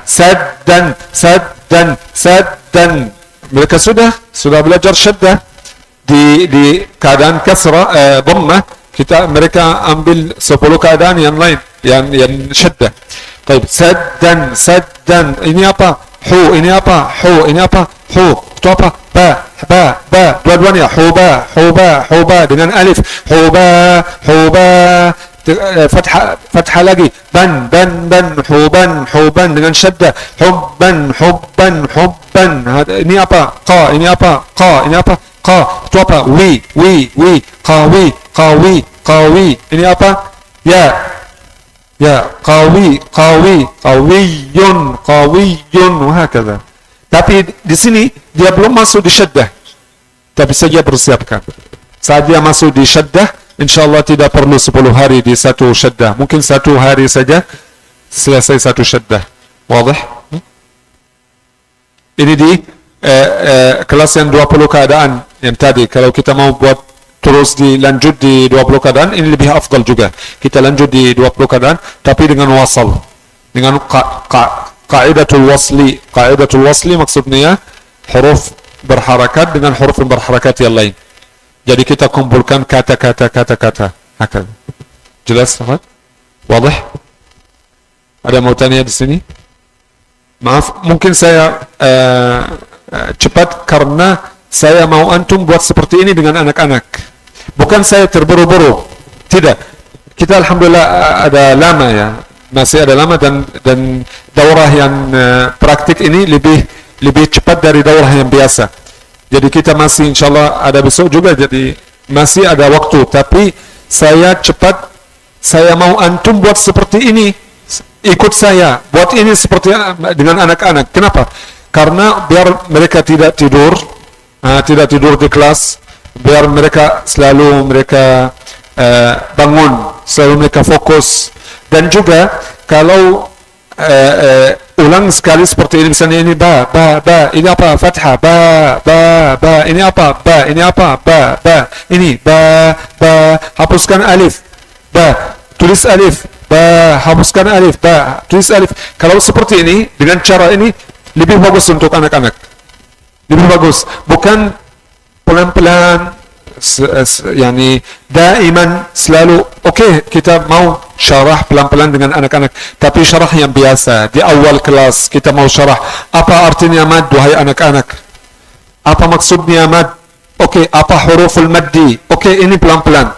Speaker 1: sadan, sadan, sadan. Mereka sudah belajar syaddah di keadaan kasrah, dhammah. Mereka ambil 10 keadaan yang lain yang syaddah. Baik, sadan, sadan. Ini apa? Hu, ini apa? Hu, ini apa? Hu. Itu apa? Ba. Dua-duanya huba, huba, huba dengan alif. Huba, huba. Fathah lagi. Ban, huban, huban dengan syaddah. Hubban, hubban, hubban. Ini apa? Qa, ini apa? Qa, ini apa? Qa. Itu apa? Wi, qawi, qawi, qawi. Ini apa? Ya, qawi, qawiyun, wahakadha. Tapi di sini dia belum masuk di syaddah. Tapi saja bersiapkan. Saat dia masuk di syaddah, insyaallah tidak perlu 10 hari di satu syaddah. Mungkin 1 hari saja selesai satu syaddah. Wadah? Ini di kelas yang 20 keadaan yang tadi. Kalau kita mau buat terus dilanjut di 20 keadaan, ini lebih afdal juga. Kita lanjut di 20 keadaan, tapi dengan wasal. Dengan qa'idatul wasli. Qa'idatul wasli maksudnya huruf berharakat dengan huruf yang berharakat yang lain. Jadi kita kumpulkan kata-kata. Akan. Jelas, Ahmad? Wadah? Ada mau tanya di sini? Maaf, mungkin saya cepat karena saya mau antum buat seperti ini dengan anak-anak. Bukan saya terburu-buru. Tidak. Kita alhamdulillah ada lama ya. Masih ada lama dan daurah yang praktik ini lebih cepat dari daurah yang biasa. Jadi kita masih insyaallah ada besok juga, jadi masih ada waktu. Tapi saya cepat, saya mau antum buat seperti ini. Ikut saya buat ini seperti dengan anak-anak. Kenapa? Karena biar mereka tidak tidur di kelas, biar mereka selalu bangun, selalu mereka fokus. Dan juga kalau ulang sekali seperti ini, misalnya ini ba, ini apa? Fathah, ba, ini apa? Ba, ini apa? Ba, ini ba, hapuskan alif, ba, tulis alif, ba, hapuskan alif, ba, tulis alif. Kalau seperti ini, dengan cara ini lebih bagus untuk anak-anak. Lebih bagus, bukan pelan-pelan, yani daiman selalu. Okey, kita mau syarah pelan-pelan dengan anak-anak, tapi syarah yang biasa. Di awal kelas kita mau syarah apa artinya mad, wahai anak-anak. Apa maksudnya mad? Okey, apa huruful maddi? Okey, ini pelan-pelan.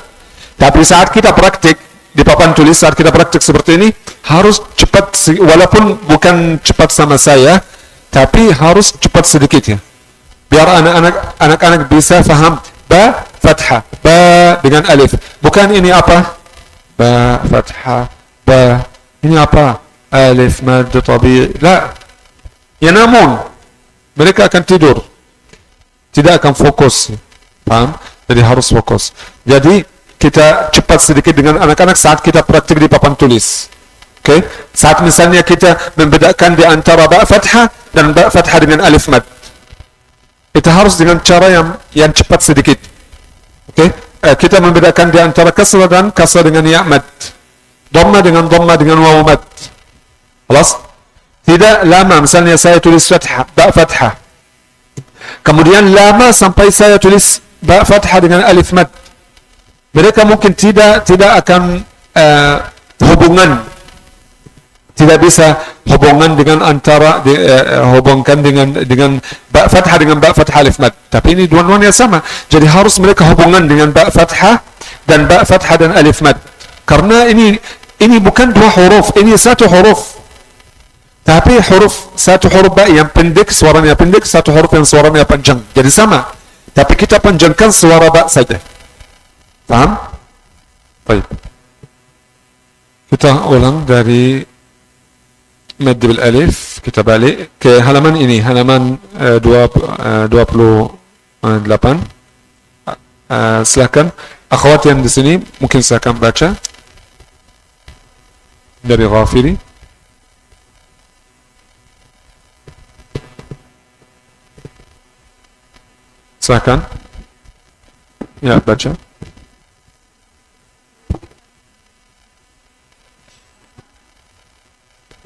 Speaker 1: Tapi saat kita praktik di papan tulis, saat kita praktik seperti ini, harus cepat, walaupun bukan cepat sama saya, tapi harus cepat sedikit ya. Biar anak-anak bisa faham. Ba, fathah, ba dengan alif. Bukan ini apa? Ba, fathah, ba. Ini apa? Alif, mad, tabi'i. La. Ya namun, mereka akan tidur. Tidak akan fokus. Paham? Jadi harus fokus. Jadi, kita cepat sedikit dengan anak-anak saat kita praktik di papan tulis. Okay? Saat misalnya kita membedakan di antara ba fathah dan ba fathah dengan alif mad. Itu harus dengan cara yang cepat sedikit. Okey, kita membedakan di antara kasrah dan kasrah dengan ya mad. Dhamma dengan waw mad. Jelas? Tidak lama, misalnya saya tulis fathah, ba fathah. Kemudian lama sampai saya tulis ba fathah dengan alif mad. Mereka mungkin tidak akan hubungan. Tidak bisa hubungan dengan antara hubungkan dengan ba fathah dengan ba fathah alif mad. Tapi ini dua-duanya sama. Jadi harus mereka hubungan dengan ba fathah dan ba fathah dan alif mad. Karena ini bukan dua huruf, ini satu huruf. Tapi satu huruf ba yang pendek, suaranya pendek, satu huruf yang suaranya panjang. Jadi sama. Tapi kita panjangkan suara ba saja. Paham? Baik. Kita ulang dari مد بالألف Kita balik ke halaman ini, halaman 28. Silakan akhwat yang di sini mungkin silakan baca dari Ghafiri. Silakan. Ya, baca.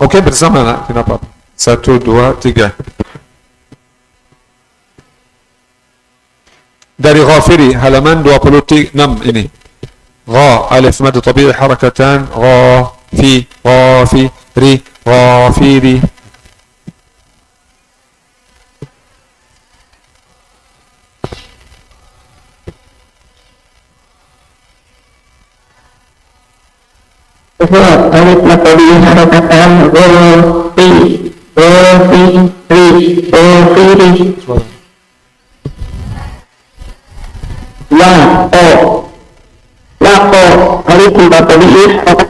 Speaker 1: Oke, bersama lah, kenapa? 1, 2, 3. Dari Ghafiri, halaman 26 ini. Gha, alif mad tabi'i harakatan, ghafi, ghafiri, ghafiri.
Speaker 2: Gha, alif matodi harakatan, ghafi, ghafiri, ghafiri. Laqo, alif matodi harakatan.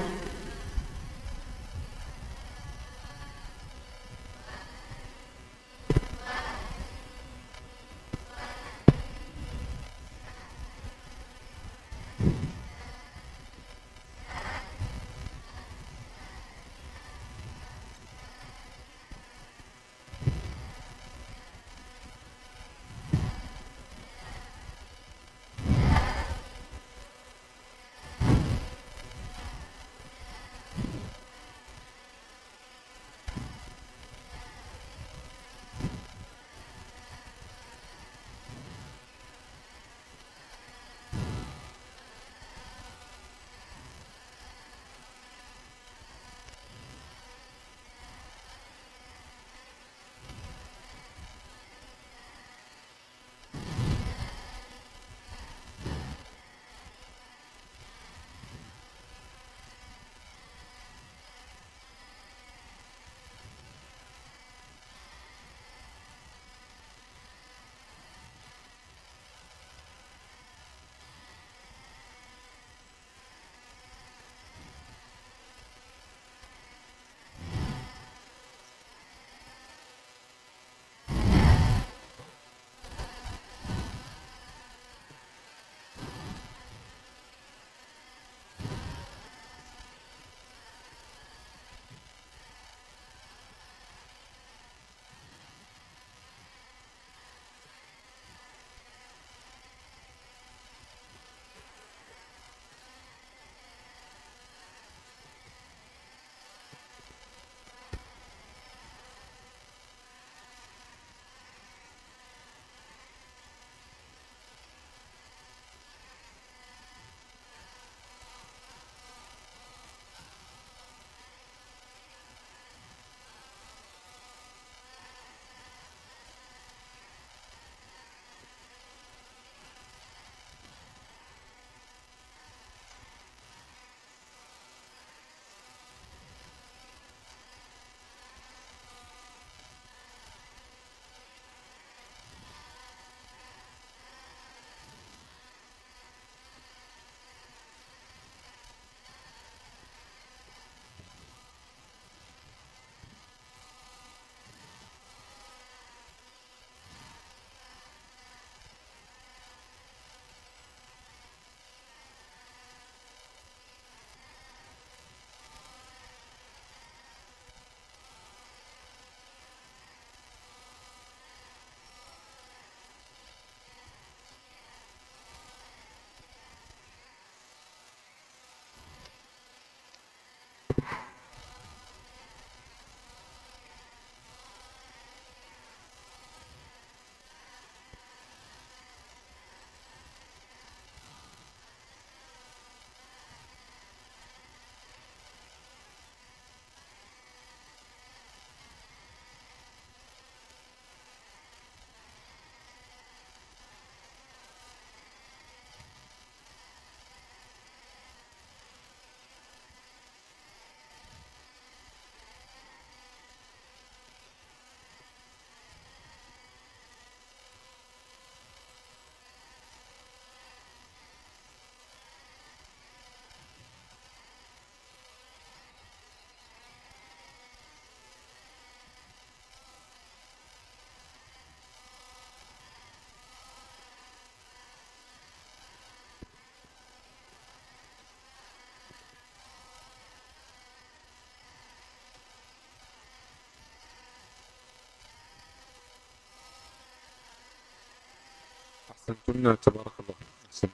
Speaker 1: أحسنتن تبارك الله. أحسنتن.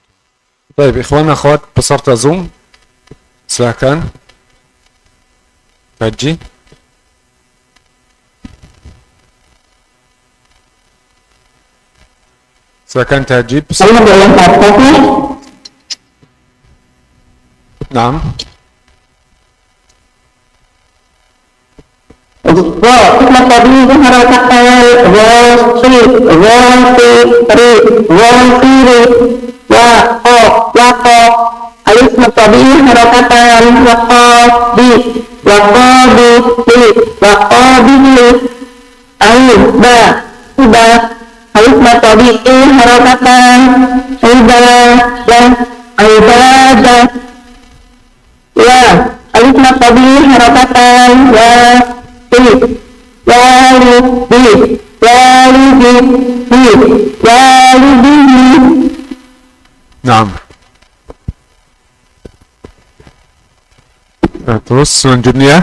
Speaker 1: طيب إخواننا أخوات peserta Zoom silakan kaji. Silakan tajib.
Speaker 2: Saya boleh prakteknya?
Speaker 1: Naam.
Speaker 2: Hikmah tadi harakatan wasi waqo alif tadi harakatan waqabi alif ba alif tadi harakatan ibadah ya alif tadi harakatan walidihi.
Speaker 1: Naam. Terus selanjutnya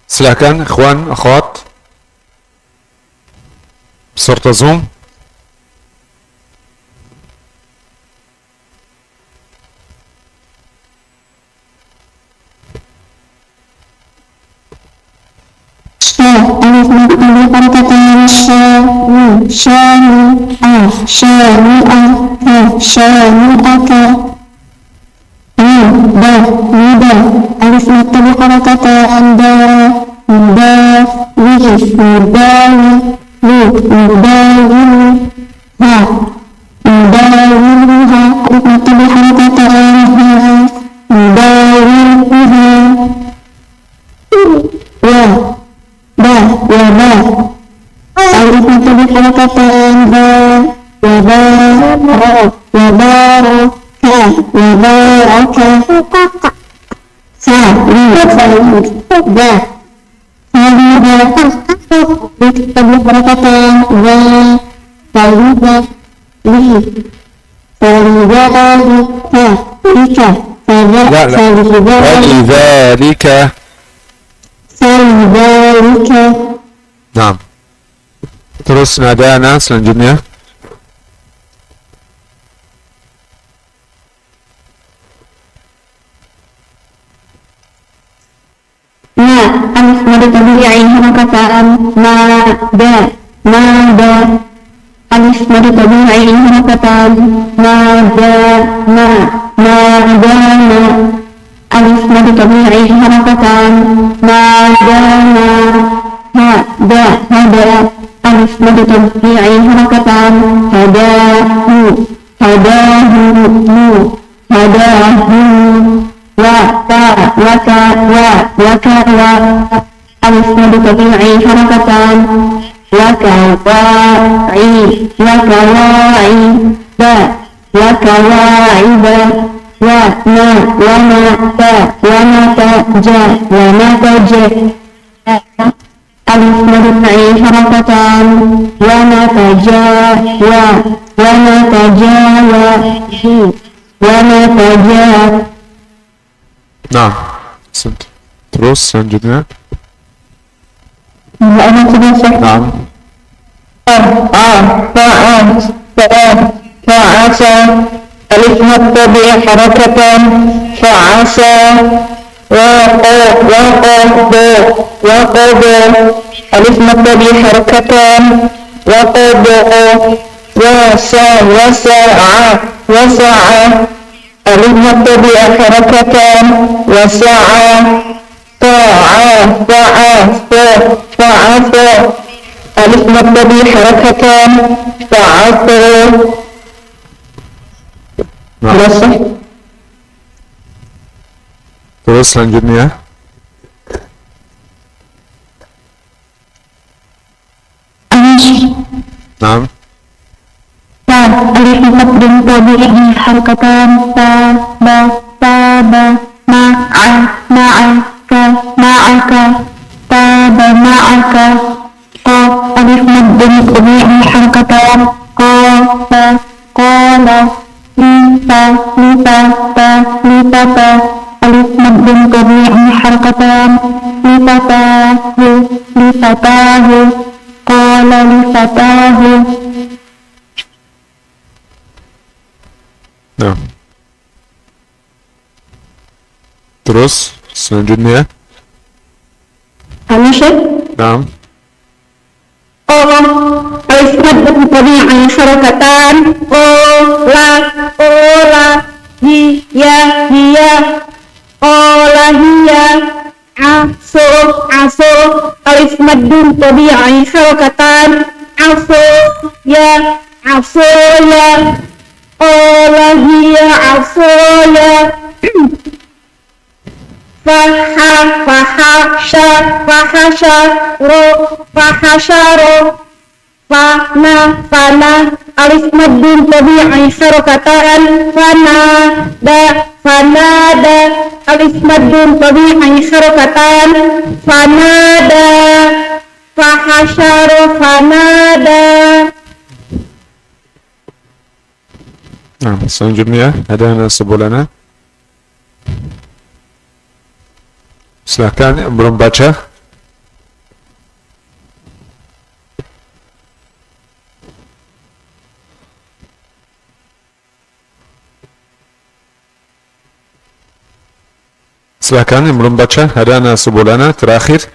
Speaker 1: silakan ikhwan akhwat peserta Zoom.
Speaker 2: alif mutali harakatan
Speaker 1: Naam. Terus nada ana selanjutnya.
Speaker 2: alif mad tabi'i harakatan nada alif mad tabi'i harakatan nadana alif mad tabi'i harakatan nadana hada alif mad tabi'i harakatan hadahu waka alif mad tabi'i harakatan alif mad tabi'i harakatan
Speaker 1: Naam. Terus selanjutnya. Naam.
Speaker 2: alif mad tabi'i harakatan fa'asa alif mad tabi'i harakatan wasa'a alif mad tabi'i harakatan wasa'a fa'afa alif mad tabi'i harakatan fa'afa.
Speaker 1: Terus selanjutnya. Naam.
Speaker 2: alif mad tabi'i harakatan ma'aka alif mad tabi'i harakatan qala alif mad tabi'i harakatan lifatahu, qala lifatahu.
Speaker 1: Nah. Terus selanjutnya.
Speaker 2: Anu Syekh?
Speaker 1: Nah.
Speaker 2: Alif mad tabi'i harakatan, ola hiya ola hiya aso alif mad tabi'i harakatan, aso ya ola hiya fahasharo fana alif maddun tabi'i harakatan, fanada alif maddun tabi'i harakatan, fanada fahasharo fanada.
Speaker 1: Nah, selanjutnya ada yang sebelana. Silahkan yang belum baca. Silahkan yang belum baca. Ada yang sebelana terakhir.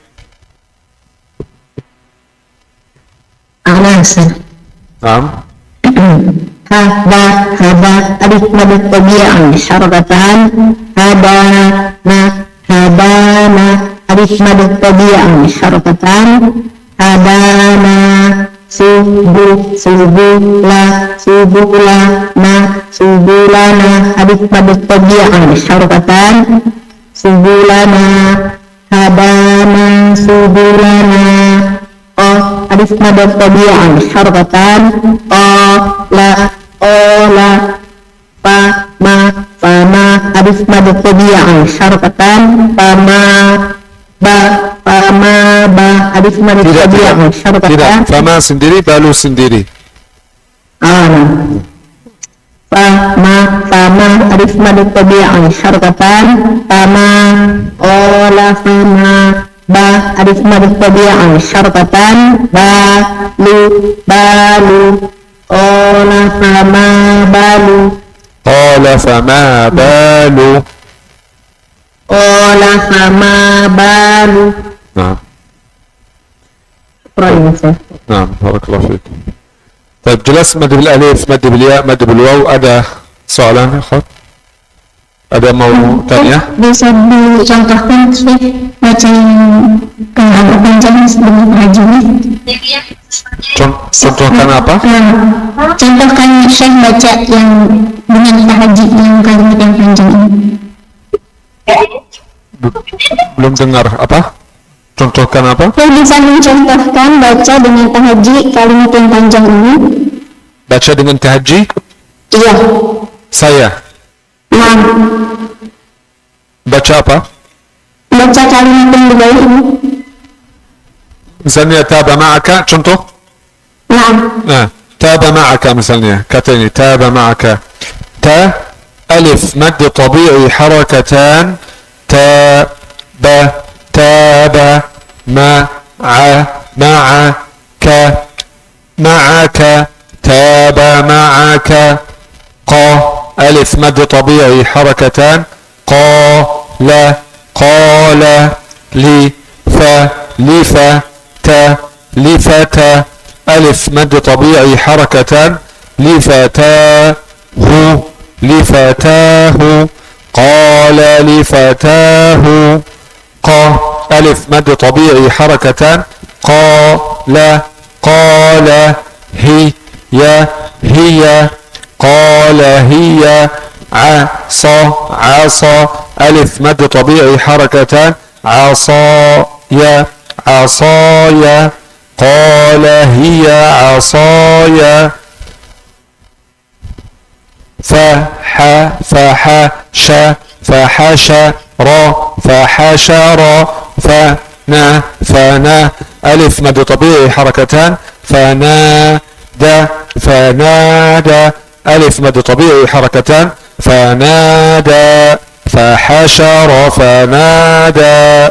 Speaker 2: Alasan. Hada alif mad tabi'i harakatan, hadana alif mad tabi'i harakatan, hadana subulana alif mad tabi'i harakatan, subulana hadana subulana alif mad tabi'i harakatan, ola fama alif mad tabi'i harakatan, fama alif mad tabi'i harakatan.
Speaker 1: Tidak, fama sendiri, balu sendiri.
Speaker 2: Fama alif mad tabi'i harakatan, fama ola fama alif mad tabi'i harakatan, balu ola fama balu
Speaker 1: Qala fama balu. Nah. Nah, barakallahu fiik. طيب jelas mad bil alif, mad bil ya, mad bil waw. Ada soalan ya, Khot? Ada mau tanya?
Speaker 2: Bisa dicontohkan sih baca yang agak panjang sebelum haji?
Speaker 1: Contohkan apa?
Speaker 2: Contohkan Syekh baca yang dengan tahajud yang kalimat yang panjang ini.
Speaker 1: Belum dengar apa? Contohkan apa?
Speaker 2: Saya bisa mencontohkan baca dengan tahajud kalimat yang panjang ini.
Speaker 1: Baca dengan tahajud?
Speaker 2: Iya.
Speaker 1: Saya.
Speaker 2: Nah.
Speaker 1: Baca apa?
Speaker 2: Baca kalimat yang di bawah ini.
Speaker 1: Misalnya taba ma'aka, contoh? Nah, taba ma'aka misalnya, kata ini taba ma'aka. Ta alif mad tabi'i harakatan, taba ma'aka taba ma'aka. qa alif mad tabi'i harakatan, qala lifata ألف مد طبيعي حركتان، لفتاه قال لفتاه. ق ألف مد طبيعي حركتان، قال هي قال هي. عصا ألف مد طبيعي حركتان، عصايا قال هي عصايا. فحشر فنا ألف مد طبيعي حركتان، فنادى ألف مد طبيعي حركتان، فنادى. فحشر فنادى.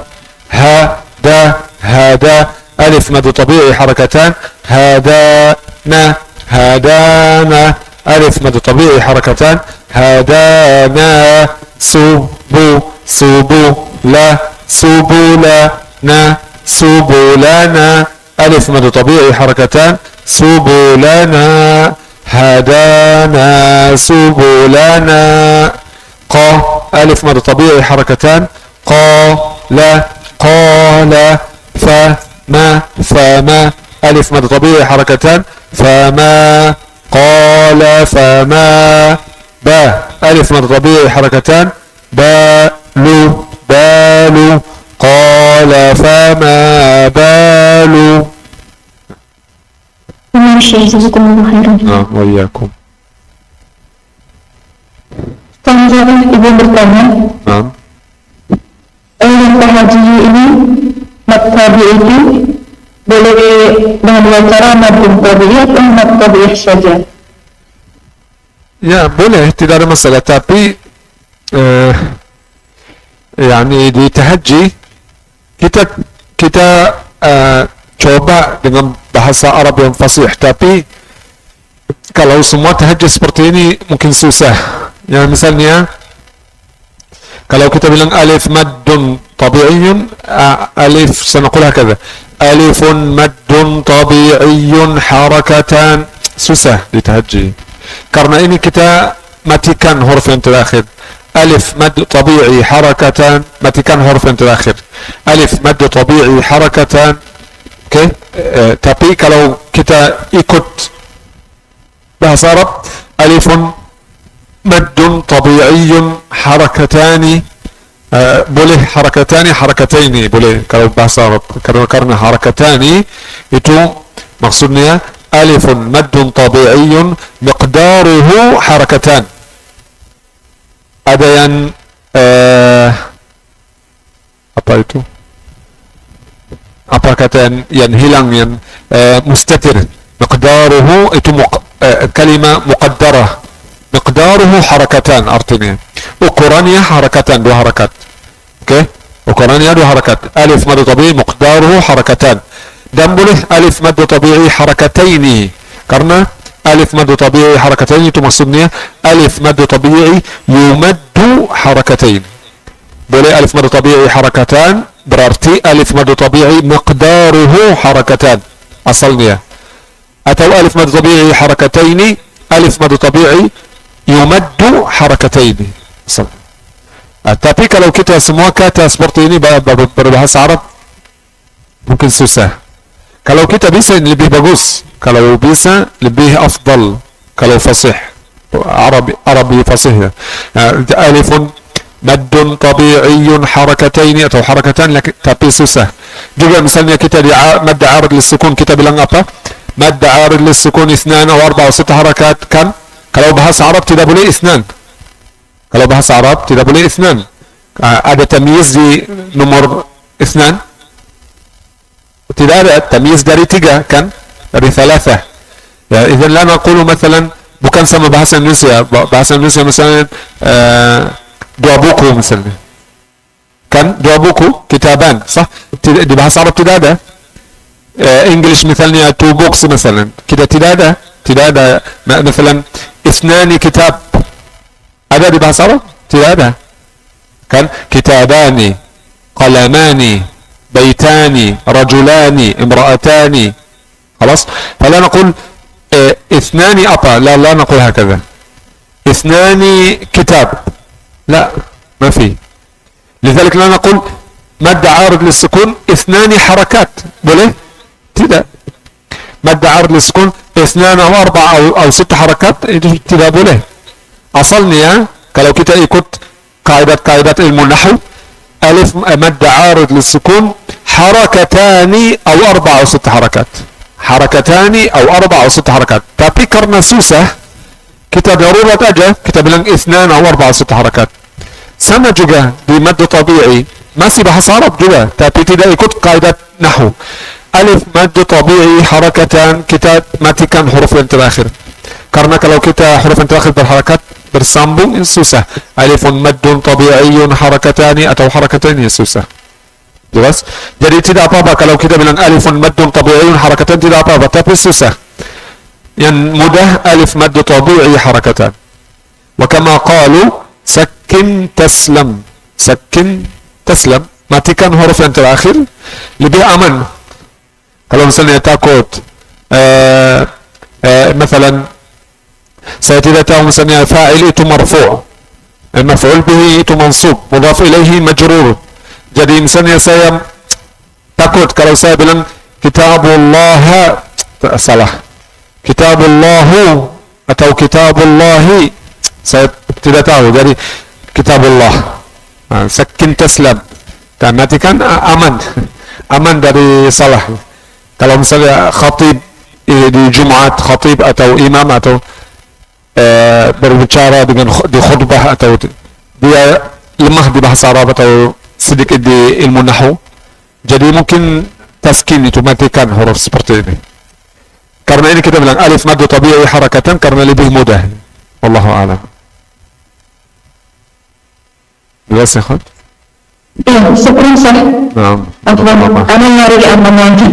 Speaker 1: هذا هذا ألف مد طبيعي حركتان هدانا هدانا ألف مد طبيعي حركتان هدانا سبو سبو لا سبلنا سبلنا ألف مد طبيعي حركتان سبلنا هدانا سبلنا ألف مد طبيعي حركتان قال قال فما ألف مد طبيعي حركتان فما قال فما ألف مد طبيعي حركتان بالو قال فما بالو.
Speaker 2: جزاكم الله خيرا.
Speaker 1: وإياكم.
Speaker 2: Selanjutnya ibu bertanya, yang haji ini mad tabi'i itu boleh dengan dua cara, mad tabi'i atau mad tabi'i saja?
Speaker 1: Ya boleh, tidak ada masalah, tapi yani di tahajji kita coba dengan bahasa Arab yang fasih, tapi kalau semua tahajji seperti ini mungkin susah. Ya misalnya kalau kita bilang alif maddun tabi'iyun, alif sanaqulha kadza, alifun maddun tabi'iyun harakatan, susah di tahajji karena ini kita matikan huruf yang terakhir. Alif mad tabi'i harakatan, matikan huruf yang terakhir. Alif mad tabi'i harakatan. Oke, tapi kalau kita ikut bahasa Arab, alifun maddun tabi'iyyun harakatani, boleh harakatani harakataini, boleh kalau bahasa Arab, karena harakatani itu maksudnya alifun maddun tabi'iyyun miqdaruhu harakatan. Ada yang apa itu? Apa kata yang hilang, yang mustatir. Miqdaruhu itu kalimat muqaddarah. Miqdaruhu harakatan artinya. Ukurannya harakatan, dua harakat. Oke? Ukurannya dua harakat. Alif mad tabi'i miqdaruhu harakatan. Dan boleh alif mad tabi'i harakataini. Karena alif mad tabi'i harakataini itu maksudnya alif mad tabi'i yumaddu harakatain. Boleh alif mad tabi'i harakatan berarti alif mad tabi'i miqdaruhu harakatan asalnya. Atau alif mad tabi'i harakataini, alif mad tabi'i yumaddu harakataini. Tapi kalau kita semua kata seperti ini berbahasa Arab mungkin susah. Kalau kita bisa lebih bagus, kalau bisa lebih afdal, kalau fasih Arabi fasih. Alifun maddun tabi'iyyun harakataini atau harakatan, tapi susah. Juga misalnya kita di mad arid lis-sukun kita bilang apa? Mad arid lis-sukun 2 atau 4 atau 6 harakat kan? Kalau bahasa Arab tidak boleh 2. Kalau bahasa Arab tidak boleh 2. Ada tamyiz di nomor 2? Tidak ada tamyiz dari 3 kan? Dari 3. Ya, idzan la naqulu مثلا bukan sama bahasa Indonesia. Bahasa Indonesia misalnya 2 buku misalnya. Kan 2 buku, kitaban, sah? Di bahasa Arab tidak ada. English misalnya 2 books misalnya. Kita tidak ada. Tidak ada مثلا 2 kitab. Ada di bahasa Arab? Tidak ada. Kan kitabani, qalamani, baitani, rajulani, imra'atani. خلاص؟ فلا نقول 2 apa? لا نقول هكذا. 2 كتاب. لا، ما في. لذلك لا نقول مد عارض للسكون 2 حركات. boleh؟ tidak. مد عارض للسكون 2 أو 4 أو 6 حركات itu tidak boleh. Asalnya kalau kita ikut kaidat ilmu nahwu, alif mad arid lis-sukun harakatani atau 4 atau 6 harakat. Harakatani atau 4 atau 6 harakat. Tapi karena susah, kita darurat aja, kita bilang 2 atau 4 atau 6 harakat. Sama juga di mad tabi'i, masih bahasa Arab juga, tapi tidak ikut kaidat nahwu. Alif mad tabi'i harakatan, kita matikan huruf yang terakhir. Karena kalau kita huruf yang terakhir berharakat bersambung susah. Alifun maddun tabi'iyyun harakatani atau harakataini susah. Jelas? Jadi tidak apa-apa kalau kita bilang alifun maddun tabi'iyun harakatan, tidak apa-apa, tapi susah. Yang mudah alif maddu tabi'i harakatan. Wa kama qalu sakin taslam. Sakin taslam, matikan huruf yang terakhir, lebih aman. Kalau misalnya takut مثلا saya tidak tahu misalnya fa'il itu marfu', maf'ul bihi itu mansub, mudhaf ilaihi majrur. Jadi misalnya saya takut kalau saya bilang kitabullah, salah, kitabullahu atau kitabullahi, saya tidak tahu. Jadi kitabullah, sakin taslam, dan matikan, aman dari salah. Kalau misalnya khatib di Jumat, khatib atau imam atau berbicara dengan di khutbah atau dia lemah di bahasa Arab atau sedikit di ilmu nahwu, jadi mungkin taskin itu, matikan huruf seperti ini. Karena ini kita bilang alif maddu tabi'i harakatan karena lebih mudah. Wallahu a'lam. Jelas ya, Khad?
Speaker 2: Ya, seperti
Speaker 1: Naam.
Speaker 2: Ana nyari aman lagi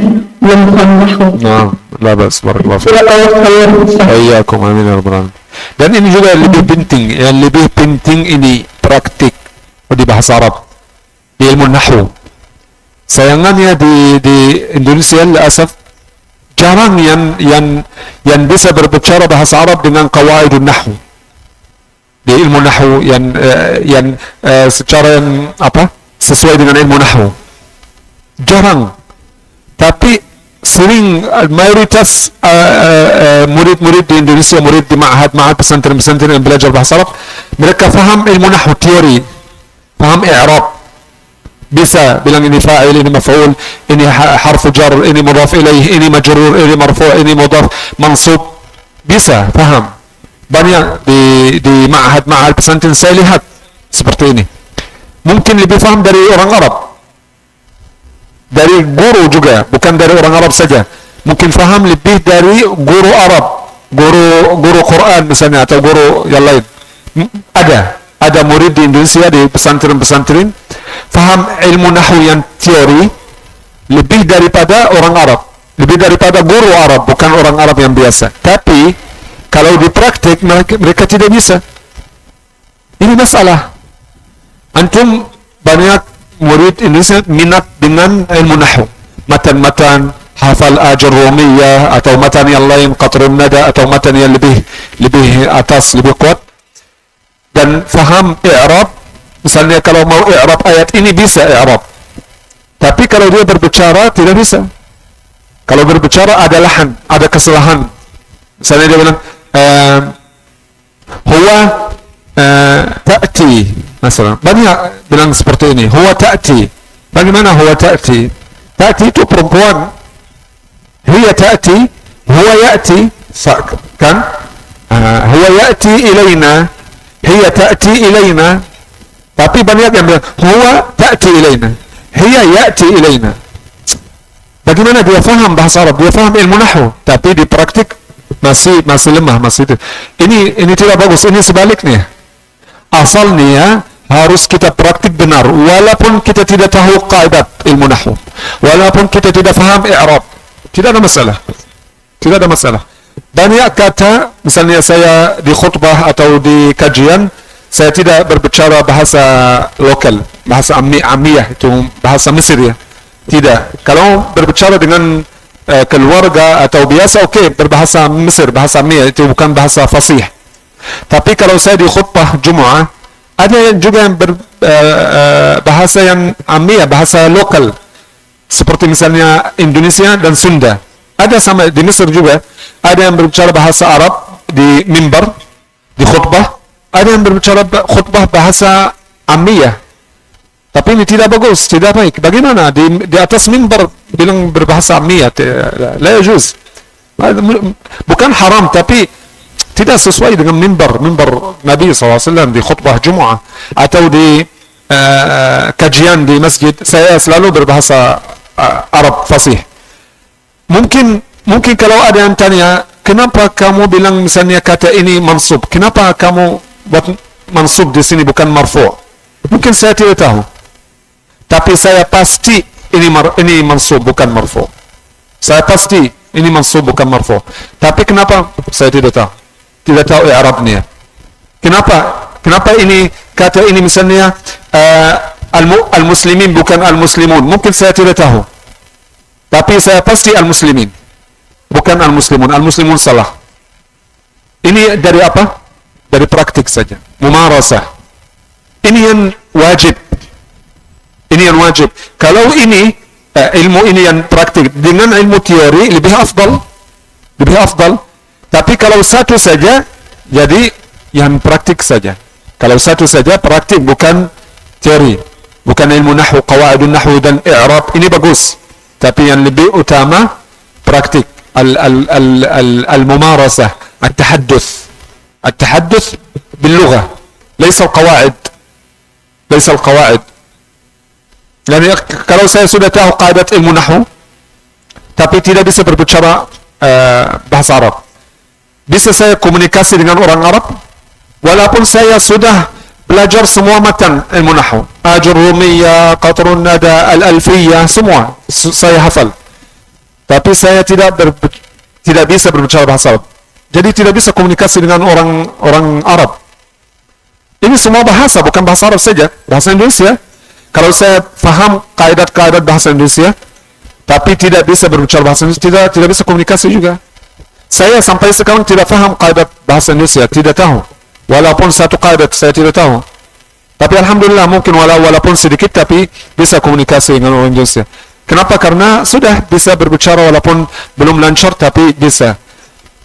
Speaker 2: belum paham nahwu.
Speaker 1: Naam, la bas, barakallahu fiik.
Speaker 2: Jazakallahu khairan, Ustaz.
Speaker 1: Iyyakum, amin ya rabbal alamin. Dan ini juga lebih penting, yang lebih penting ini praktik di bahasa Arab, di ilmu nahwu. Sayangnya di Indonesia asaf jarang yang bisa berbicara bahasa Arab dengan qawaidun nahwu. Di ilmu nahwu yang secara yang apa? Sesuai dengan ilmu nahwu. Jarang. Tapi sering mayoritas murid-murid di Indonesia, murid di ma'had pesantren-pesantren yang belajar bahasa Arab, mereka faham ilmu nahwu teori, faham i'rab, bisa bilang ini fa'il, ini maf'ul, ini harfu jar, ini mudhaf ilaih, ini majrur, ini marfu', ini mudhaf mansub, bisa faham. Banyak di ma'had pesantren saya lihat seperti ini. Mungkin lebih faham dari orang Arab, dari guru juga, bukan dari orang Arab saja. Mungkin faham lebih dari guru Arab, guru Quran misalnya, atau guru yang lain. Ada murid di Indonesia di pesantren-pesantren faham ilmu nahwu yang teori lebih daripada orang Arab, lebih daripada guru Arab, bukan orang Arab yang biasa. Tapi kalau di praktik mereka tidak bisa. Ini masalah. Antum banyak murid Indonesia minat dengan ilmu nahwu, matan-matan, hafal ajar rumiyah atau matan yang lain, qatrun nada atau matan yang lebih atas, lebih kuat, dan faham i'rab. Misalnya kalau mau i'rab ayat ini bisa i'rab, tapi kalau dia berbicara tidak bisa. Kalau berbicara ada lahan, ada kesalahan. Misalnya dia bilang huwa ta'ti, masalah banyak bilang seperti ini, huwa ta'ti. Bagaimana huwa ta'ti? Ta'ti itu perempuan, hiya ta'ti, huwa ya'ti, kan? Huwa ya'ti ilaina, hiya ta'ti ilaina. Tapi banyak yang bilang huwa ta'ti ilaina, hiya ya'ti ilaina. Bagaimana dia faham bahasa Arab, dia faham ilmu nahwu, tapi di praktik masih lemah, masih itu. Ini tidak bagus. Ini sebaliknya. Asalnya harus kita praktik benar, walaupun kita tidak tahu kaidah ilmu nahwu, walaupun kita tidak faham i'rab, tidak ada masalah. Tidak ada masalah. Banyak kata, misalnya saya di khutbah atau di kajian, saya tidak berbicara bahasa lokal, bahasa amiyah, itu bahasa Mesir ya. Tidak. Kalau berbicara dengan keluarga atau biasa, oke, berbahasa Mesir, bahasa amiyah, itu bukan bahasa fasih. Tapi kalau saya di khutbah Jumat, ada yang juga yang bahasa yang amiyah, bahasa lokal, seperti misalnya Indonesia dan Sunda. Ada sama di Mesir juga, ada yang berbicara bahasa Arab di mimbar, di khutbah, ada yang berbicara khutbah bahasa amiyah. Tapi ini tidak bagus, tidak baik. Bagaimana di atas mimbar bilang berbahasa amiyah? La yajuz. Bukan haram, tapi tidak sesuai dengan mimbar Nabi SAW di khutbah Jumat atau di kajian di masjid. Saya selalu berbahasa Arab fasih. Mungkin kalau ada yang tanya, kenapa kamu bilang misalnya kata ini mansub? Kenapa kamu buat mansub di sini bukan marfu'? Mungkin saya tidak tahu. tapi saya pasti ini mansub bukan marfu. Saya pasti ini mansub bukan marfu. Tapi kenapa saya tidak tahu? Tidak tahu i'rabnya. Kenapa ini kata ini misalnya al-muslimin bukan al-muslimun? Mungkin saya tidak tahu. Tapi saya pasti al-muslimin bukan al-muslimun. Al-muslimun salah. Ini dari apa? Dari praktik saja. Mumarasah. Ini yang wajib. Ini yang wajib. Kalau ini ilmu ini yang praktik dengan ilmu teori lebih afdal. Lebih afdal. Tapi kalau satu saja, jadi yang praktik saja. Kalau satu saja praktik bukan teori, bukan ilmu nahwu, qawaidun nahwu dan i'rab, ini bagus. Tapi yang lebih utama praktik, al-mumarasah, at-tahadduth. At-tahadduth bil-lugha, laysa al-qawaid. Laysa al-qawaid. Yani kalau saya sudah tahu kaidah ilmu nahwu, tapi tidak bisa berbicara bahasa Arab, bisa saya komunikasi dengan orang Arab walaupun saya sudah belajar semua matan ilmu nahwu, Ajurrumiyah, Qatrun Nada, Al-Alfiyah, semua saya hafal, tapi saya tidak bisa berbicara bahasa Arab, jadi tidak bisa komunikasi dengan orang Arab. Ini semua bahasa, bukan bahasa Arab saja, bahasa Indonesia. Kalau saya faham kaidat-kaidat bahasa Indonesia tapi tidak bisa berbicara bahasa Indonesia, tidak bisa komunikasi juga. Saya sampai sekarang tidak faham kaidat bahasa Indonesia, tidak tahu. Walaupun satu kaidat saya tidak tahu. Tapi alhamdulillah mungkin walaupun sedikit tapi bisa komunikasi dengan orang Indonesia. Kenapa? Karena sudah bisa berbicara walaupun belum lancar tapi bisa.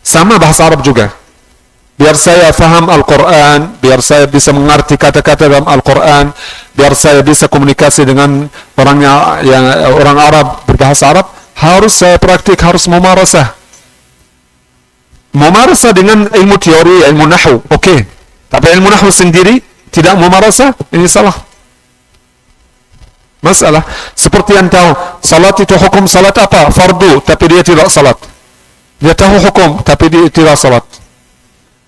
Speaker 1: Sama bahasa Arab juga. Biar saya faham Al-Quran, biar saya bisa mengerti kata-kata dalam Al-Quran, biar saya bisa komunikasi dengan orang Arab berbahasa Arab, harus saya praktik, harus mumarasah. Mumarasah dengan ilmu teori, ilmu nahwu, oke. Tapi ilmu nahwu sendiri tidak mumarasah, ini salah. Masalah seperti yang tahu salat itu hukum salat apa? Fardu, tapi dia tidak salat. Dia tahu hukum, tapi dia tidak salat.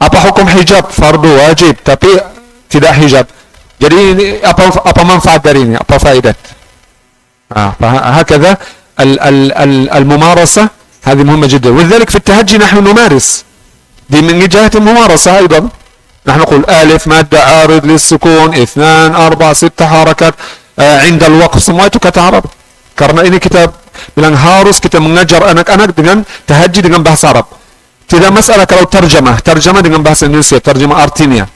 Speaker 1: Apa hukum hijab? Fardu, wajib, tapi tidak hijab. Jadi ini apa manfaat dari ini? Apa faedah? هكذا الممارسة هذه مهمة جدا. ولذلك في التهجي نحن نمارس دي من جهة الممارسة أيضا. نحن نقول ألف مادة عارض للسكون 2 4 6 حركات عند الوقف, semua itu kata Arab. Karena ini kita bilang harus kita mengajar anak-anak dengan tahajji dengan bahasa Arab. Tidak masalah kalau terjemah dengan bahasa Indonesia, terjemah artinya.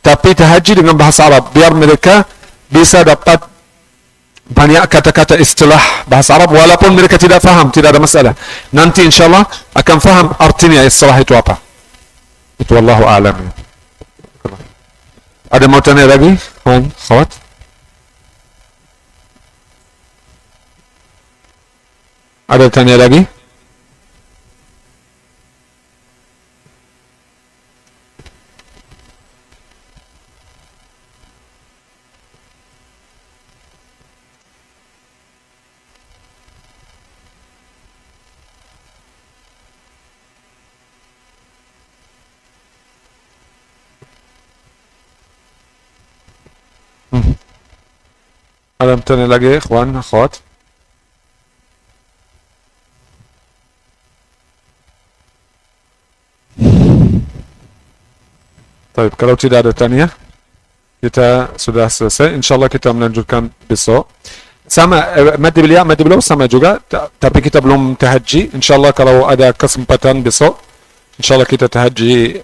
Speaker 1: Tapi tahajji dengan bahasa Arab, biar mereka bisa dapat banyak kata-kata istilah bahasa Arab, walaupun mereka tidak faham, tidak ada masalah. Nanti insyaAllah akan faham artinya istilah itu apa. Itu Wallahu a'lam. Ada mau tanya lagi? Khawat? Ada tanya lagi? Ada tanya lagi, ikhwan, akhwat? Baik, kalau tidak ada tanya, kita sudah selesai. InsyaAllah kita melanjutkan besok. Sama, maddi bil ya, maddi bil waw sama juga, tapi kita belum tahajji. InsyaAllah kalau ada kesempatan besok, InsyaAllah kita tahajji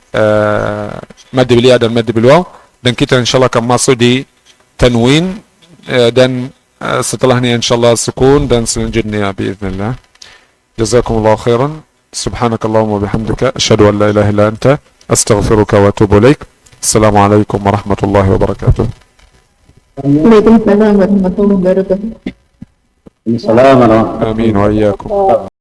Speaker 1: maddi bil ya dan maddi bil waw, dan kita InsyaAllah akan masuk di tanwin, dan setelahnya InsyaAllah sukun dan selanjutnya biiznillah. Jazakumullahu khairan. Subhanakallahumma bihamdika asyhadu an la ilaha illa anta astaghfiruka wa atubu ilaik. Assalamualaikum warahmatullahi wabarakatuh.
Speaker 2: Waalaikumsalam warahmatullahi wabarakatuh.
Speaker 3: Assalamualaikum.
Speaker 1: Amin wa iyyakum.